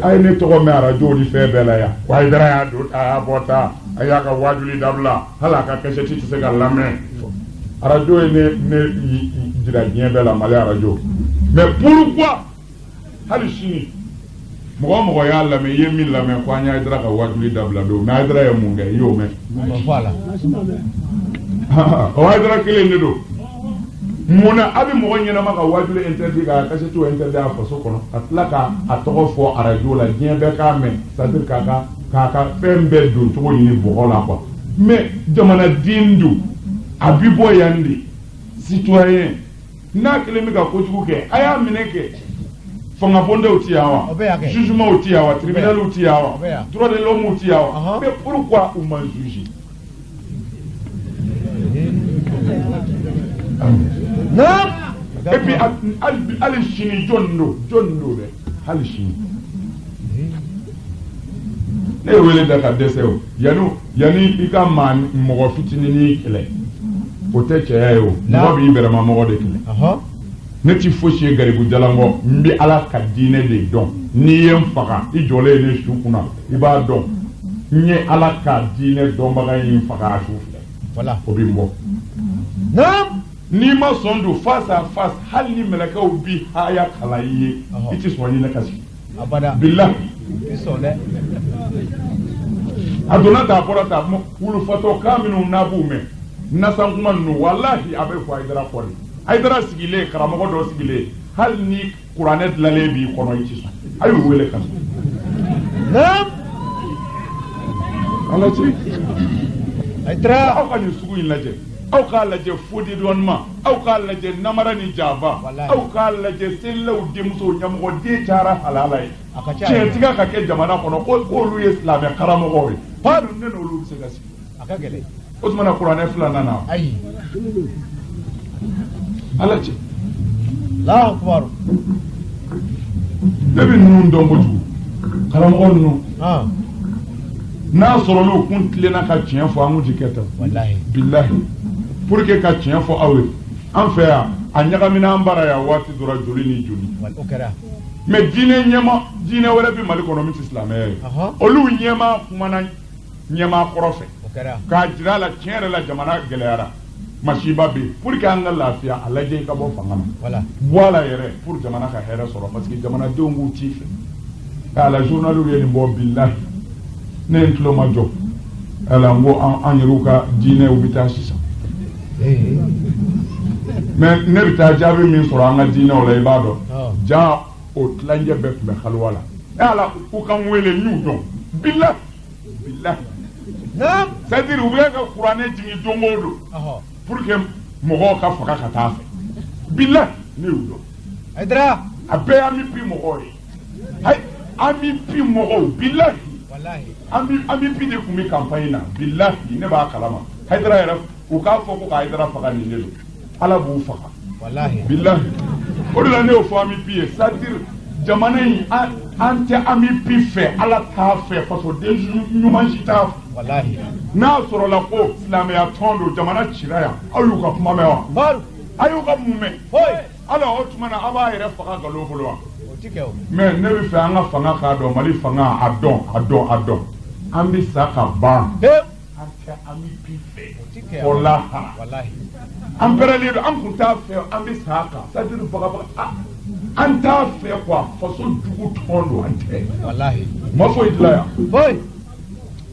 ay ne to me radio ni febela ya way dara ya do abota ayaka wajuli dabla halaka kasheti se ga lame radio ne dira bien bela mala radio mais pourquoi halishini mo ya la me yemi la me ko anya dara ka wajuli dabla do na dara ya munga yo me voilà o dara kele ne do mona abi mo nyina maka wajule interdit ka kase to interdit a faso kono atlaka atoko fo aradio la bien be ka men c'est-à-dire ka fembe do to ni bohola quoi mais jamana dindu abibo yandi citoyen na kelemi ka ko tuke aya mineke fonga bonde utiawa jugement utiawa tribunal utiawa droit de l'homme utiawa mais pourquoi on m'a jugé non et puis allez chini jonno de allez chini ne wele da ka deseo yani ika man mo fitini ni kele peut-être ayo mo bi berama mo de kele ne ti foshi garibu jalango mbi ala ka dine de don ni yem faka I jole ne shukuna iba don ni ala ka dine don baga yin faka shu voilà obimbo non ni ma sondo face à face hal ni melaka ubi haya kalaye it is wani na kasi abada billah isole adona ta porata mo wulu foto kaminu nabume nasankuma no wallahi abe ko aidara kori aidara sigile karamo do sigile hal ni quranet lale bi kono it ayu wele kan nam ala ci aidara akani sugu ilaje aw k'a lajɛ fodi dɔɔnima aw k'a lajɛ namara ni jaba aw k'a lajɛ selilaw denmuso ɲɛmɔgɔ den cayara halala ye tiɲɛtigiya ka kɛ jamana kɔnɔ k'olu ye silamɛ karamɔgɔw ye paadu ne n'olu bɛ se ka sigi o tumana kuranɛ filanan na ala cɛ ne bɛ ninnu dɔn kojugu karamɔgɔ ninnu n'a sɔrɔ n'o kun tilenna ka tiɲɛ fɔ an kun ti kɛ tan bilahi pour que ka tiɲɛ fɔ aw ye an fɛ yan a ɲagamina an bara yan waati dɔra joli ni joli mais diinɛ wɛrɛ bɛ Mali kɔnɔ min tɛ silamɛya ye olu ɲɛmaa kumana ɲɛmaa kɔrɔ fɛ k'a jira a la tiɲɛ yɛrɛ la jamana gɛlɛyara masiba bɛ yen pour que an ka lafiya a lajɛ i ka bɔ fanga na bɔ a la yɛrɛ pour jamana ka hɛrɛ sɔrɔ parce que jamanadenw b'u ci fɛ a la journaliw ye nin bɔ bilahi ne n tulo ma jɔ ala n ko an yɛrɛw ka diinɛw bɛ taa sisan mais ne bɛ taa jaabi min sɔrɔ an ka diinɛw la i b'a dɔn jaa o tilancɛ bɛɛ tun bɛ haliwa la ala u ka n wele n y'u dɔn bilahi c'est-à-dire u bɛ ka kuranɛ jigin don o don pour que mɔgɔw ka faga ka taa fɛ bilahi ne y'u dɔn a bɛɛ y'an mi bi mɔgɔw ye an mi bi mɔgɔw bilahi an bi bi de tun bɛ campagne na bilahi ne b'a kalama Haidara yɛrɛ u k'a fɔ ko ka Haidara faga nin de don ala b'u faga bilahi o de la ne y'o fɔ an mi bi ye c'est-à-dire jamana in an tɛ an mi bi fɛ ala t'a fɛ faso den ɲuman si t'a fɛ n'a sɔrɔla ko silamɛya tɔn don jamana cira yan aw y'u ka kuma mɛn wa a y'u ka mun mɛn ala o tuma na a b'a yɛrɛ faga nkalon bolo wa mais ne bɛ fɛ an ka fanga k'a dɔn Mali fanga a dɔn an bɛ sa ka ban an tɛ an mi bi fɛ o lahara an pɛrɛlen don an kun t'a fɛ an bɛ sa kan c'est-à-dire bagabaga an t'a fɛ quoi faso jugu tɔn don an tɛ ma foyi dilan yan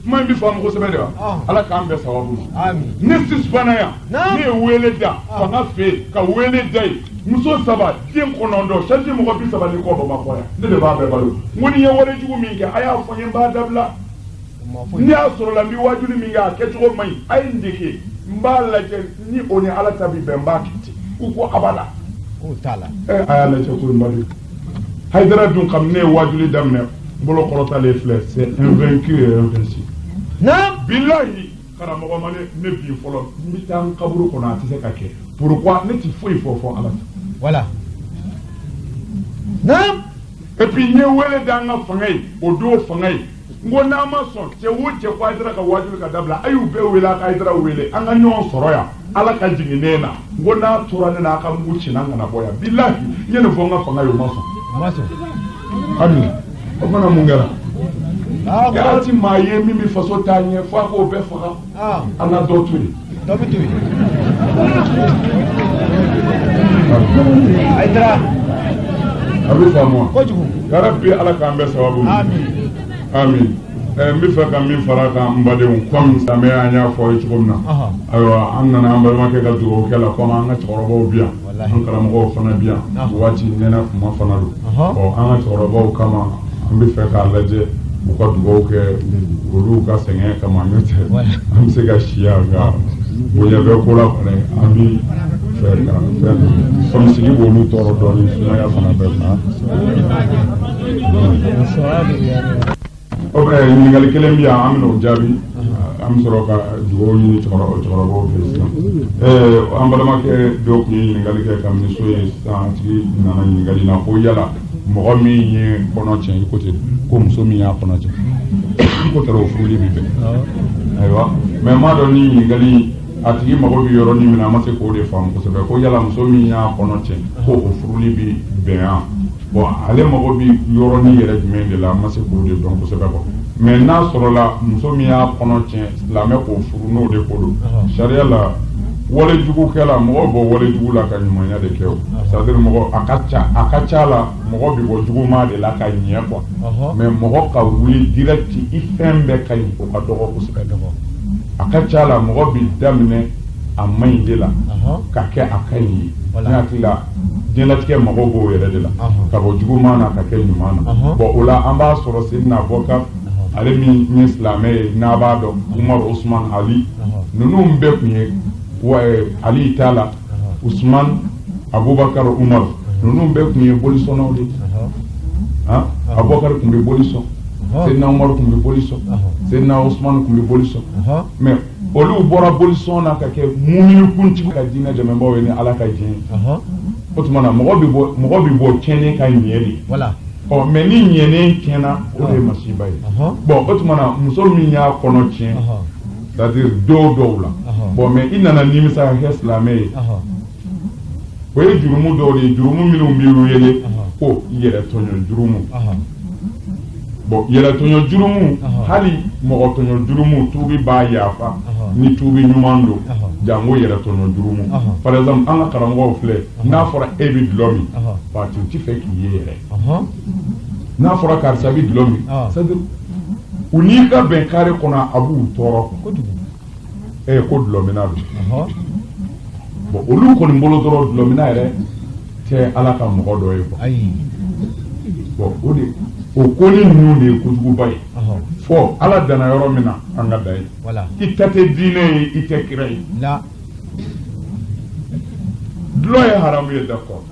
kuma in bɛ faamu kosɛbɛ de wa ala k'an bɛɛ sababu ma ne sisubana yan ne ye wele da fanga fɛ yen ka wele da yen muso 3 den 9 charge mɔgɔ 30 ni kɔ Bamakɔ yan ne de b'a bɛɛ balo n ko ni ye wale jugu min kɛ a y'a fɔ n ye n b'a dabila n'i y'a sɔrɔ la n bɛ wajuli min kɛ a kɛcogo man ɲi a ye n dege n b'a lajɛ ni o ni ala ta bi bɛn n b'a kɛ ten u ko abada a y'a lajɛ ko n bali Haidara dun kam ne ye wajuli daminɛ bolo kɔrɔtalen filɛ c'est invaincu et invincible bilahi karamɔgɔ ma ne bi fɔlɔ n bɛ taa n kaburu kɔnɔ a tɛ se ka kɛ pourquoi ne ti foyi fɔ ala ta et puis n ye wele da an ka fanga ye o don fanga ye n ko n'a ma sɔn cɛ o cɛ ko Haidara ka wajuli ka dabila a y'u bɛɛ wele a ka Haidara wele an ka ɲɔgɔn sɔrɔ yan ala ka jigin ne na n ko n'a tora ne na a ka mugu ci n'an kana bɔ yan bilahi n ye nin fɔ n ka fanga ye o ma sɔn ami o fana mun kɛra kɛra ti maa ye min bɛ faso taa ɲɛ fo a k'o bɛɛ faga an ka dɔ to yen a bɛ faamu wa yarabi ala k'an bɛɛ sababu ma amin n bɛ fɛ ka min fara kan n badenw comme silamɛya an y'a fɔ aw ye cogo min na ayiwa an nana an balimakɛ ka dugawu kɛ la comme an ka cɛkɔrɔbaw bi yan an karamɔgɔw fana bi yan waati nɛnɛ kuma fana don an ka cɛkɔrɔbaw kama an bɛ fɛ k'a lajɛ u ka dugawu kɛ olu ka sɛgɛn kama n'o tɛ an bɛ se ka si yan nka bonya bɛ ko la kɔni an bɛ fɛ ka fɛn comme sigi b'olu tɔɔrɔ dɔɔnin sumaya fana bɛ ɲininkali kelen bɛ yan an bɛna o jaabi an bɛ sɔrɔ ka dugawu ɲini cɛkɔrɔbaw fɛ sisan an balimakɛ dɔw tun ye ɲininkali kɛ ka miniso ye sisan tigi nana ɲininkali na ko yala mɔgɔ min ye kɔnɔ tiɲɛ i ko ten ko muso min y'a kɔnɔ tiɲɛ ko tɛra o furuli bi bɛn ayiwa mais n m'a dɔn ni ɲininkali a tigi mago bɛ yɔrɔnin min na a ma se k'o de faamu kosɛbɛ ko yala muso min y'a kɔnɔ tiɲɛ ko o furuli bi bɛn yan bon ale mago bɛ yɔrɔnin yɛrɛ jumɛn de la a ma se k'o de dɔn kosɛbɛ quoi mais n'a sɔrɔla muso min y'a kɔnɔ tiɲɛ silamɛ k'o furu n'o de ko don sariya la wale jugukɛla mɔgɔ bɔ wale jugu la ka ɲumanya de kɛ o c'est-à-dire mɔgɔ a ka ca la mɔgɔ bɛ bɔ juguman de la ka ɲɛ quoi mais mɔgɔ ka wuli direct i fɛn bɛɛ ka ɲi o ka dɔgɔ kosɛbɛ a ka ca la mɔgɔ bɛ daminɛ a man ɲi de la ka kɛ a ka ɲi ye ne hakili la diɲɛlatigɛ mɔgɔ b'o yɛrɛ de la ka bɔ juguman na ka kɛ ɲuman na bon o la an b'a sɔrɔ Seydina Abubakar ale min ye silamɛ ye n'a b'a dɔn Umar Usman Ali ninnu bɛɛ tun ye Ali Tala, Ousmane, Aboubakar, Omar. Nous nous sommes polisson. Aboubakar kumbe polisson. Sedna Omar kumbe polisson. Sedna Ousmane kumbe polisson. Mais olu bora polisson na ka ke muminu kunti ka dina de membo weni ala ka jin. Otumana mo bi bo chene ka nyeli. Voilà. Oh, mais ni nyene kena o de masiba yi. Bon, otumana muso mi nya kono chien. C'est-à-dire do là. Bon, mais il nana nimisa heslamé. Oye jurumu do de jurumu milu yele ko yele tonyo jurumu. Bon, yele tonyo jurumu hali mo tonyo jurumu tubi ba yafa ni tubi nyumando jango yele tonyo jurumu. Par exemple, anga karango fle na fora ebi dlomi pa tu fait ki yele. Na fora kar sabi dlomi. C'est-à-dire unika ben kare kona abu toro ko dlomina bi. Bon, olu koni mbolo doro dlomina ere te ala ka mogo do yebo. Bon, o koni nu de kutugu bayi. Fo ala dana yoro mina anga dai. Voilà. Itate dine ite kirei. La. Dlo ye haramu ye d'accord.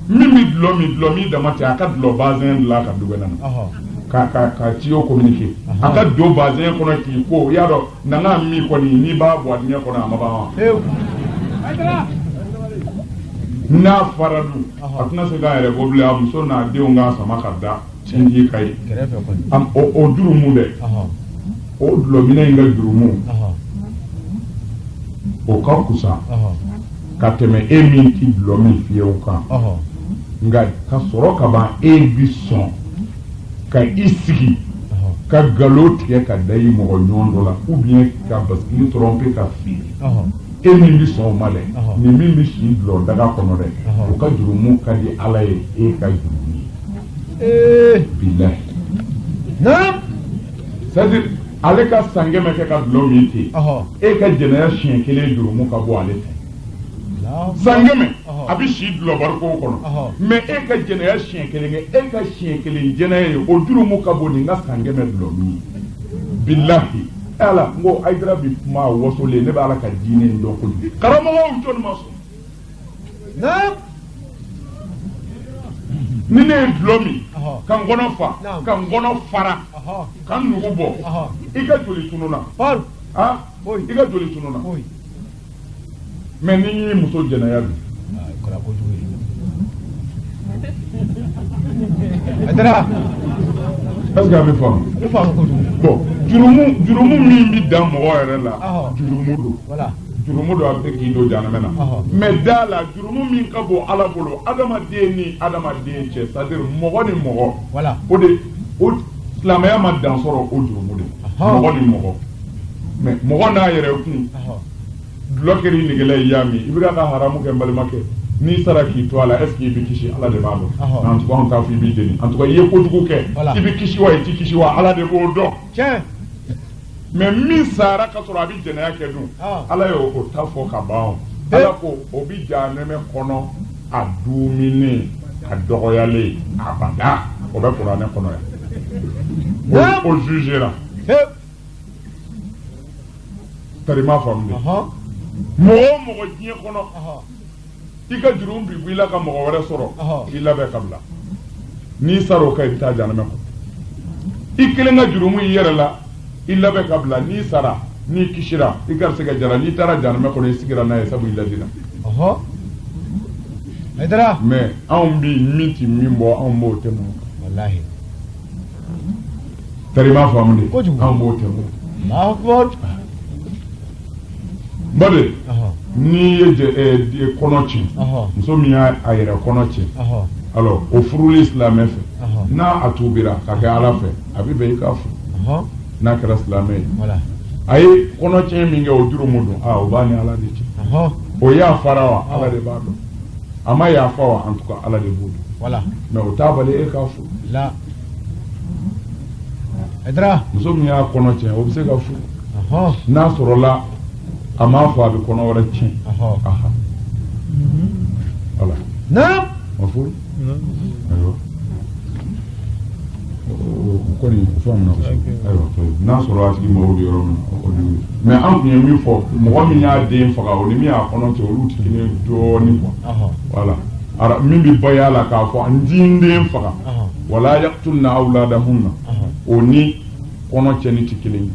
Mimi dlomi damati aka dlo bazen la ka dugana. Ka tiyo communiquer. Aka do bazen kono ki ko yaro nanga mi ko ni ba bo adnya kono amaba. Na faradu atna se ga ere goble am so na de nga sama kadda tinji kai am o durumu de o dlomina inga durumu o ka kusa ka teme emi ti dlomi fie o kan nga ka soro ka ba ebison ka isigi ka galotie ka dai mo nyondo la ou bien ka bascule tromper ka fi et mi sont malais ni mi shi blo daga kono de o ka jurumu ka di alaye e ka jurumi billahi na c'est-à-dire ale ka sangeme ka blo miti e ka jenaya chien kele jurumu ka bo ale sangeme abi shi blo barko kono mais e ka jenaya chien kele jenaya o jurumu ka bo ni nga sangeme blo mi billahi ala ngo aidra bi ma wasole ne bala ka dine ndo ko karamo o ton maso na nine dlomi kan gono fa kan gono fara kan nugo bo ika joli tununa par ika joli tununa mais ni muso jenaya bi kora ko juwi adra est-ce que vous avez bon, jurumu mi bi dan mo yere la jurumu do voilà jurumu do avec indo janamena mais dala jurumu mi ka bo ala bolo adama de che c'est-à-dire mogo ni mogo voilà o islamaya ma dan soro o jurumu de mogo ni mogo mais mogo na yere kun blokeri ni gele yami ibra ka haramu ke mbalimake ni saraki to ala est-ce qu'il bi kishi ala de babo en tout cas on ta fi bi deni en tout cas ye ko dugu ke ibi kishi wa ti kishi wa ala de bo do tiens mais mi sara ka soro abi jenaya ke dun ala yo ko ta fo ka bawo ala ko obi janeme kono adumini adogoyale abada o be qur'an kono ya o juger la tarima famde mo jie kono ika jurum bi wila ka mo wara soro illa be kabla ni saro kay ta janame ko ikile nga jurumu yere la illa be kabla ni sara ni kishira ikar sega jara ni tara janame ko ni sigira na sabu illa dina aidara mais on bi minti mimbo on mo temu wallahi tarima famde on mo temu ma akbar bade ni ye konochi muso mi a yere konochi alors o furu l'islam fe na atubira ka ga ala fe abi be ka fu na kra islam voilà ay konochi mi nge o duru mudu o bani ala de chi o ya farawa ala de bado ama ya fawa en tout cas ala de budu voilà mais o tabale e ka fu la edra muso mi a konochi o se ka fu na sorola ama fa bi kono wara cin voilà na maful ayo kɔni fɛnw na ayiwa n'a sɔrɔ a tigi mago bɛ yɔrɔ min na o kɔni mais an tun ye min fɔ mɔgɔ min y'a den faga o ni min y'a kɔnɔ cɛ olu tɛ kelen dɔɔnin quoi voilà min bɛ baya la k'a fɔ n di n den faga wala yaqtulna awladahunna o ni kɔnɔ cɛni tɛ kelen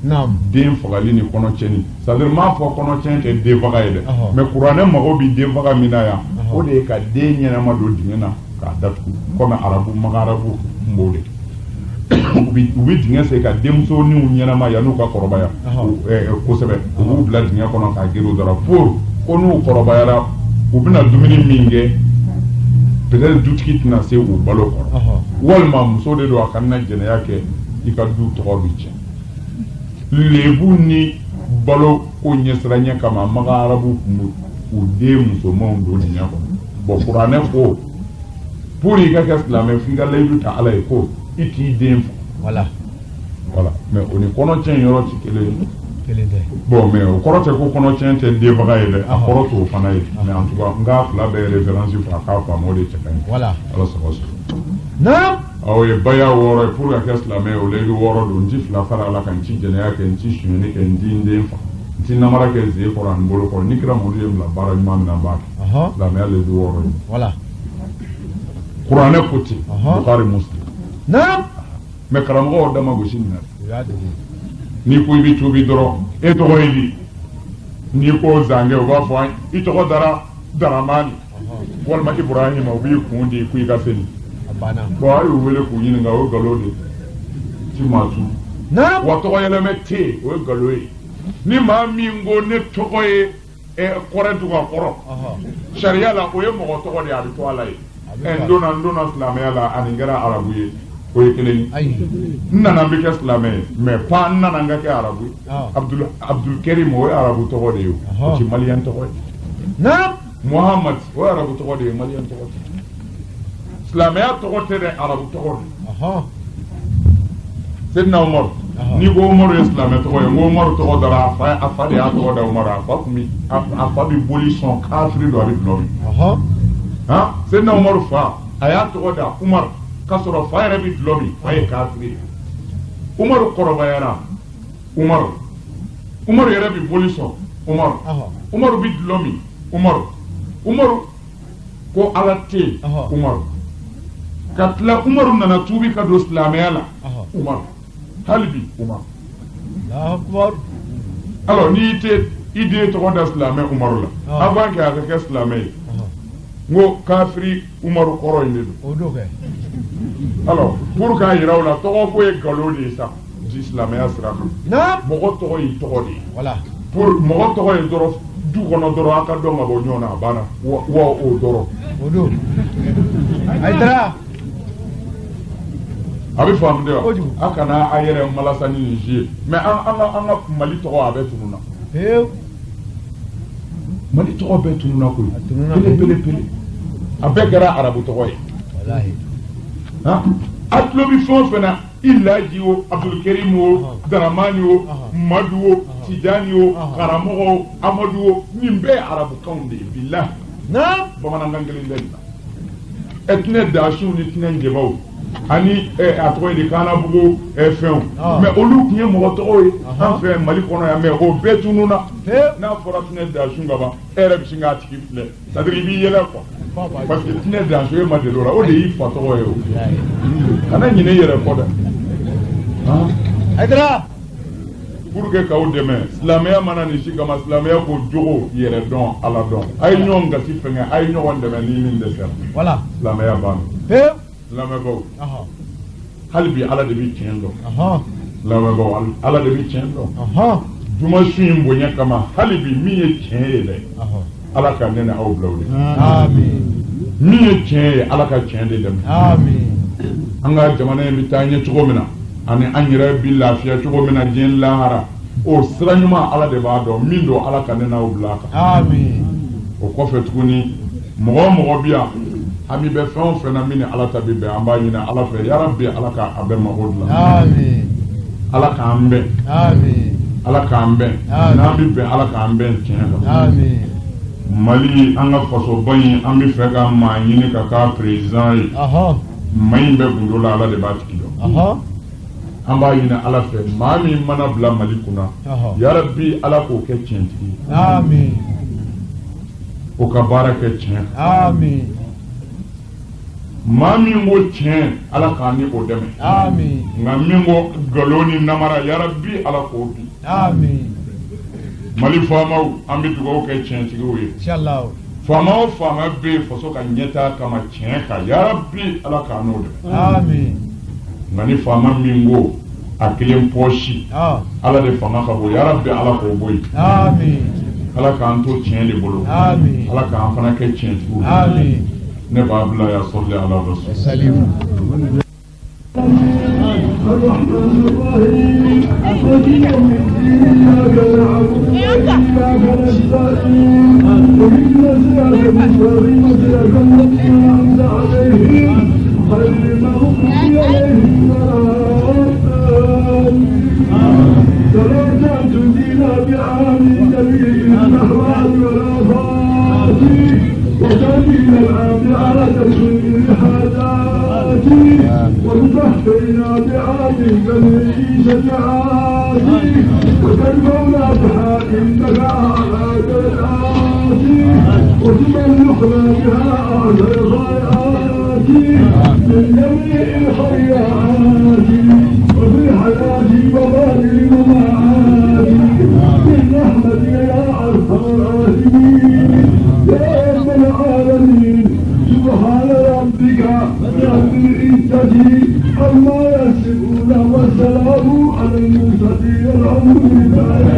den fagali ni kɔnɔ cɛni c'est-à-dire m'a fɔ kɔnɔ cɛni tɛ den faga ye dɛ mais kuranɛ mago bɛ den faga min na yan o de ye ka den ɲɛnama don dingɛ na k'a datugu comme arabu magarabu n b'o de u bɛ dingɛ sen ka denmusoninw ɲɛnama yan'u ka kɔrɔbaya kosɛbɛ u b'u bila dingɛ kɔnɔ k'a gere o dara pour ko n'u kɔrɔbayara u bɛna dumuni min kɛ peut-être dutigi tɛna se u balo kɔrɔ walima muso de don a kana jɛnɛya kɛ i ka du tɔgɔ bɛ tiɲɛ lebu ni balo ko ɲɛsiranya kama magarabu tun bɛ u den musomanw don dingɛ kɔnɔ bon kuranɛ ko pour i ka kɛ silamɛ f'i ka layidu ta ala ye ko i t'i den faga voilà mais o ni kɔnɔcɛn yɔrɔ tɛ kelen ye bon mais o kɔrɔ tɛ ko kɔnɔcɛn tɛ den faga ye dɛ a kɔrɔ t'o fana ye mais en tout cas n k'a fila bɛɛ référence fɔ a k'a faamu o de cɛ ka ɲi voilà ala sago sɔrɔ aw ye baya 6 ye pour ka kɛ silamɛ ye o layidu 6 don n ti fila fara ala kan n ti jɛnɛya kɛ n ti sonyɛni kɛ n ti n den faga n ti namara kɛ zen kɔrɔ ani bolo kɔrɔ ni kira mɔdu ye n bila baara ɲuman min na n b'a kɛ silamɛya layidu 6 ye voilà kuranɛ ko ten Bukhari Muslim mais karamɔgɔw dama gosi nin na n'i ko i bɛ tuubi dɔrɔn e tɔgɔ ye di n'i ko Zange u b'a fɔ i tɔgɔ dara Daramani walima Ibrahima u b'i kun di ko i ka seli bon a y'u wele k'u ɲininka o ye nkalon de ti maa tu wa tɔgɔ yɛlɛmɛ tɛ yen o ye nkalon ye ni maa min ko ne tɔgɔ ye kɔrɛ tugu a kɔrɔ sariya la o ye mɔgɔ tɔgɔ de ye a bɛ to ala ye n donna silamɛya la ani n kɛra arabu ye o ye kelen ye n nana n bɛ kɛ silamɛ ye mais pas n nana n ka kɛ arabu ye Abdulkarim o ye arabu tɔgɔ de ye o ti maliyɛn tɔgɔ ye Muhammad o ye arabu tɔgɔ de ye maliyɛn tɔgɔ tɛ silamɛya tɔgɔ tɛ dɛ arabu tɔgɔ de Seydina Umaru n'i ko Umaru ye silamɛ tɔgɔ ye n ko Umaru tɔgɔ dara a fa de y'a tɔgɔ da Umaru a fa bɛ boli sɔn kafiri don a bɛ dulɔ min Seydina Umaru fa a y'a tɔgɔ da Umaru k'a sɔrɔ fa yɛrɛ bɛ dulɔ min fa ye kafiri Umaru kɔrɔbayara Umaru yɛrɛ bɛ boli sɔn Umaru bɛ dulɔ min Umaru ko ala tɛ yen Umaru ka tila Umaru nana tuubi ka don silamɛya la Umaru hali bi Umaru alors n'i tɛ i den tɔgɔ da silamɛ Umaru la avant que a ka kɛ silamɛ ye n ko kafiri Umaru kɔrɔ in de don alors pour k'a yira o la tɔgɔ ko ye nkalon de ye sa di silamɛya sira kan mɔgɔ tɔgɔ y'i tɔgɔ de ye pour mɔgɔ tɔgɔ ye dɔrɔn du kɔnɔ dɔrɔn a ka dɔn ka bɔ ɲɔgɔn na a banna wa o dɔrɔn a bɛ faamu de wa a kana a yɛrɛ malasa ni nin si ye mais an ka Mali tɔgɔ a bɛ tunun na Mali tɔgɔ bɛɛ tunun na koyi pele a bɛɛ kɛra arabu tɔgɔ ye a tulo bɛ fɛn o fɛn na i Laji o Abdulkarim o Daramani o Madu o Tijani o karamɔgɔ o Amadu o nin bɛɛ ye arabukanw de ye bilahi bamanankan kelen tɛ nin na tinɛ daasiw ni tinɛ njɛbaw ani a tɔgɔ ye di Kanabugu fɛnw mais olu tun ye mɔgɔ tɔgɔ ye an fɛ Mali kɔnɔ yan mais o bɛɛ tunun na n'a fɔra tinɛ daasiw ka ban e yɛrɛ bɛ sin k'a tigi filɛ c'est-à-dire i b'i yɛlɛ quoi parce que tinɛ daasiw ye ma deli o la o de y'i fa tɔgɔ ye o kana ɲinɛ i yɛrɛ kɔ dɛ pour que k'aw dɛmɛ silamɛya mana nin si kama silamɛya ko jogo yɛrɛ dɔn ala dɔn a ye ɲɔgɔn gasi fɛngɛ a ye ɲɔgɔn dɛmɛ ni min dɛsɛra silamɛya banna lamɛnbaw hali bi ala de bɛ tiɲɛ dɔn lamɛnbaw ala de bɛ tiɲɛ dɔn juma su in bonya kama hali bi min ye tiɲɛ ye dɛ ala ka ne ni aw bila o de min ye tiɲɛ ye ala ka tiɲɛ de dɛmɛ an ka jamana in bɛ taa ɲɛ cogo min na ani an yɛrɛ bi lafiya cogo min na diɲɛ lahara o sira ɲuman ala de b'a dɔn min don ala ka ne n'aw bila a kan o kɔfɛ tuguni mɔgɔ o mɔgɔ bi yan ami bɛ fɛn o fɛn na min ni ala ta bi bɛn an b'a ɲini ala fɛ yarabi ala ka a bɛɛ mago dilan ala k'an bɛn ala k'an bɛn n'an bi bɛn ala k'an bɛn tiɲɛ kan Mali an ka fasoba in an bɛ fɛ ka maa ɲini ka k'a président ye main be gundula ala de batikido amba ina ala fe mami mana bla malikuna ya rabbi ala ko ke tienti amin o ka baraka tien amin mami ngo tien ala ka ni o deme amin ngami ngo galoni namara ya rabbi ala ko bi amin mali fama ambi dugo ke tienti go ye inshallah fama be faso ka nyeta kama tien ka ya rabbi ala ka no de amin ngani fama mingo akilem poshi ala de fama ka bo ya rabbi ala ko boy amin ala ka anto tien de bolo amin ala ka afana ke tien tu amin ne ba bla ya salli ala rasul salim الرحمن الرحيم مالك يوم الدين إياك نعبد وإياك نستعين اهدنا الصراط المستقيم صراط الذين أنعمت عليهم غير المغضوب عليهم ولا الضالين صلاة تنجينا بها من جميع الأهوال والآفات وتهدينا بها تسويق الحاجات وتطهرنا بها من جميع سيئات وترفعنا بها إنك أعلى درجات وتبلغنا بها أعلى الغايات من جميع الخيرات وفي الحياة وبال الممات من رحمتك يا أرحم الراحمين يا رب العالمين سبحان ربك رب العزة عما يصفون والسلام على المرسلين الحمد لله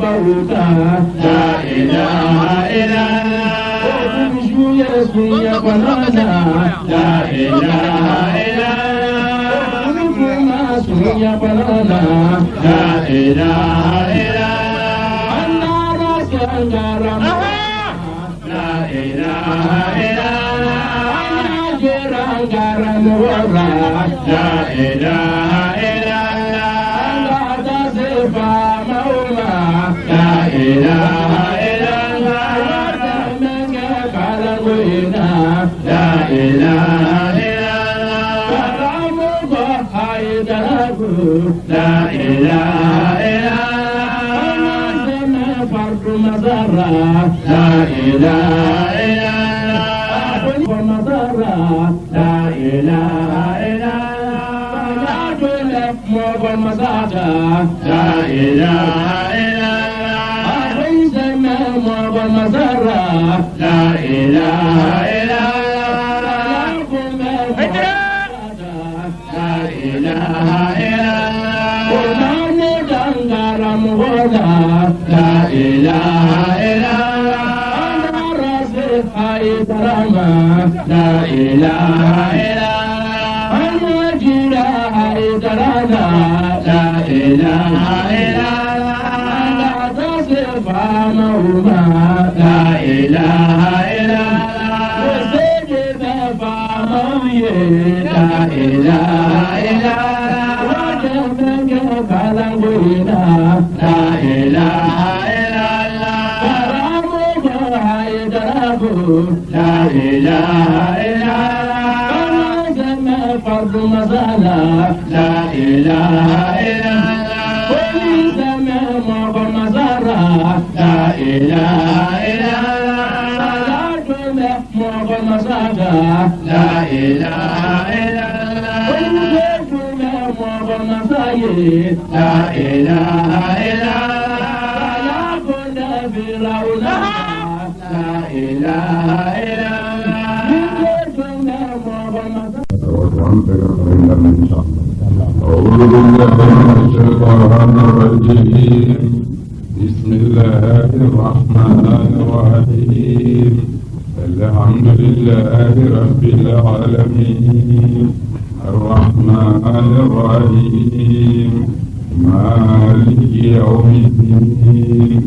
bauta la ilaha illallah juya sunya banana la ilaha illallah sunya banana la ilaha illallah anara sangara la ilaha illallah jerangara wala la ilaha illallah ada sefa maula la ilaha illallah mengakalawina la ilaha illallah karamu haidarabu la ilaha illallah sama fardu mazara la ilaha illallah mazara la ilaha illallah mogon mazara la ilaha illallah sama mogon mazara la ilaha illallah la ilaha illallah dangaram wala la ilaha illallah rasul haidarama la ilaha illallah anajira haidarana la ilaha illallah tasfa mauma la ilaha illallah sajda fa mawye la ilaha illallah kalangwina la ilaha illallah karamu haidarabu la ilaha illallah sama fardu mazala la ilaha illallah sama mogon mazara la ilaha illallah mogon mazara la ilaha illallah la ilaha illallah kunda firauna la ilaha illallah أعوذ بالله من الشيطان الرجيم بسم الله الرحمن الرحيم الحمد لله رب العالمين الرحمن الرحيم مالك يوم الدين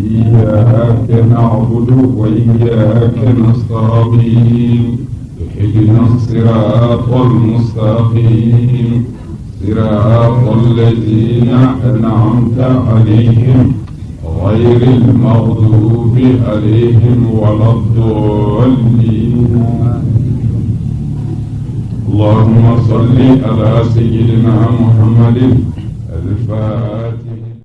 إياك نعبد وإياك نستعين اهدنا الصراط المستقيم صراط الذين أنعمت عليهم غير المغضوب عليهم ولا الضالين اللهم صل على سيدنا محمد الفاتح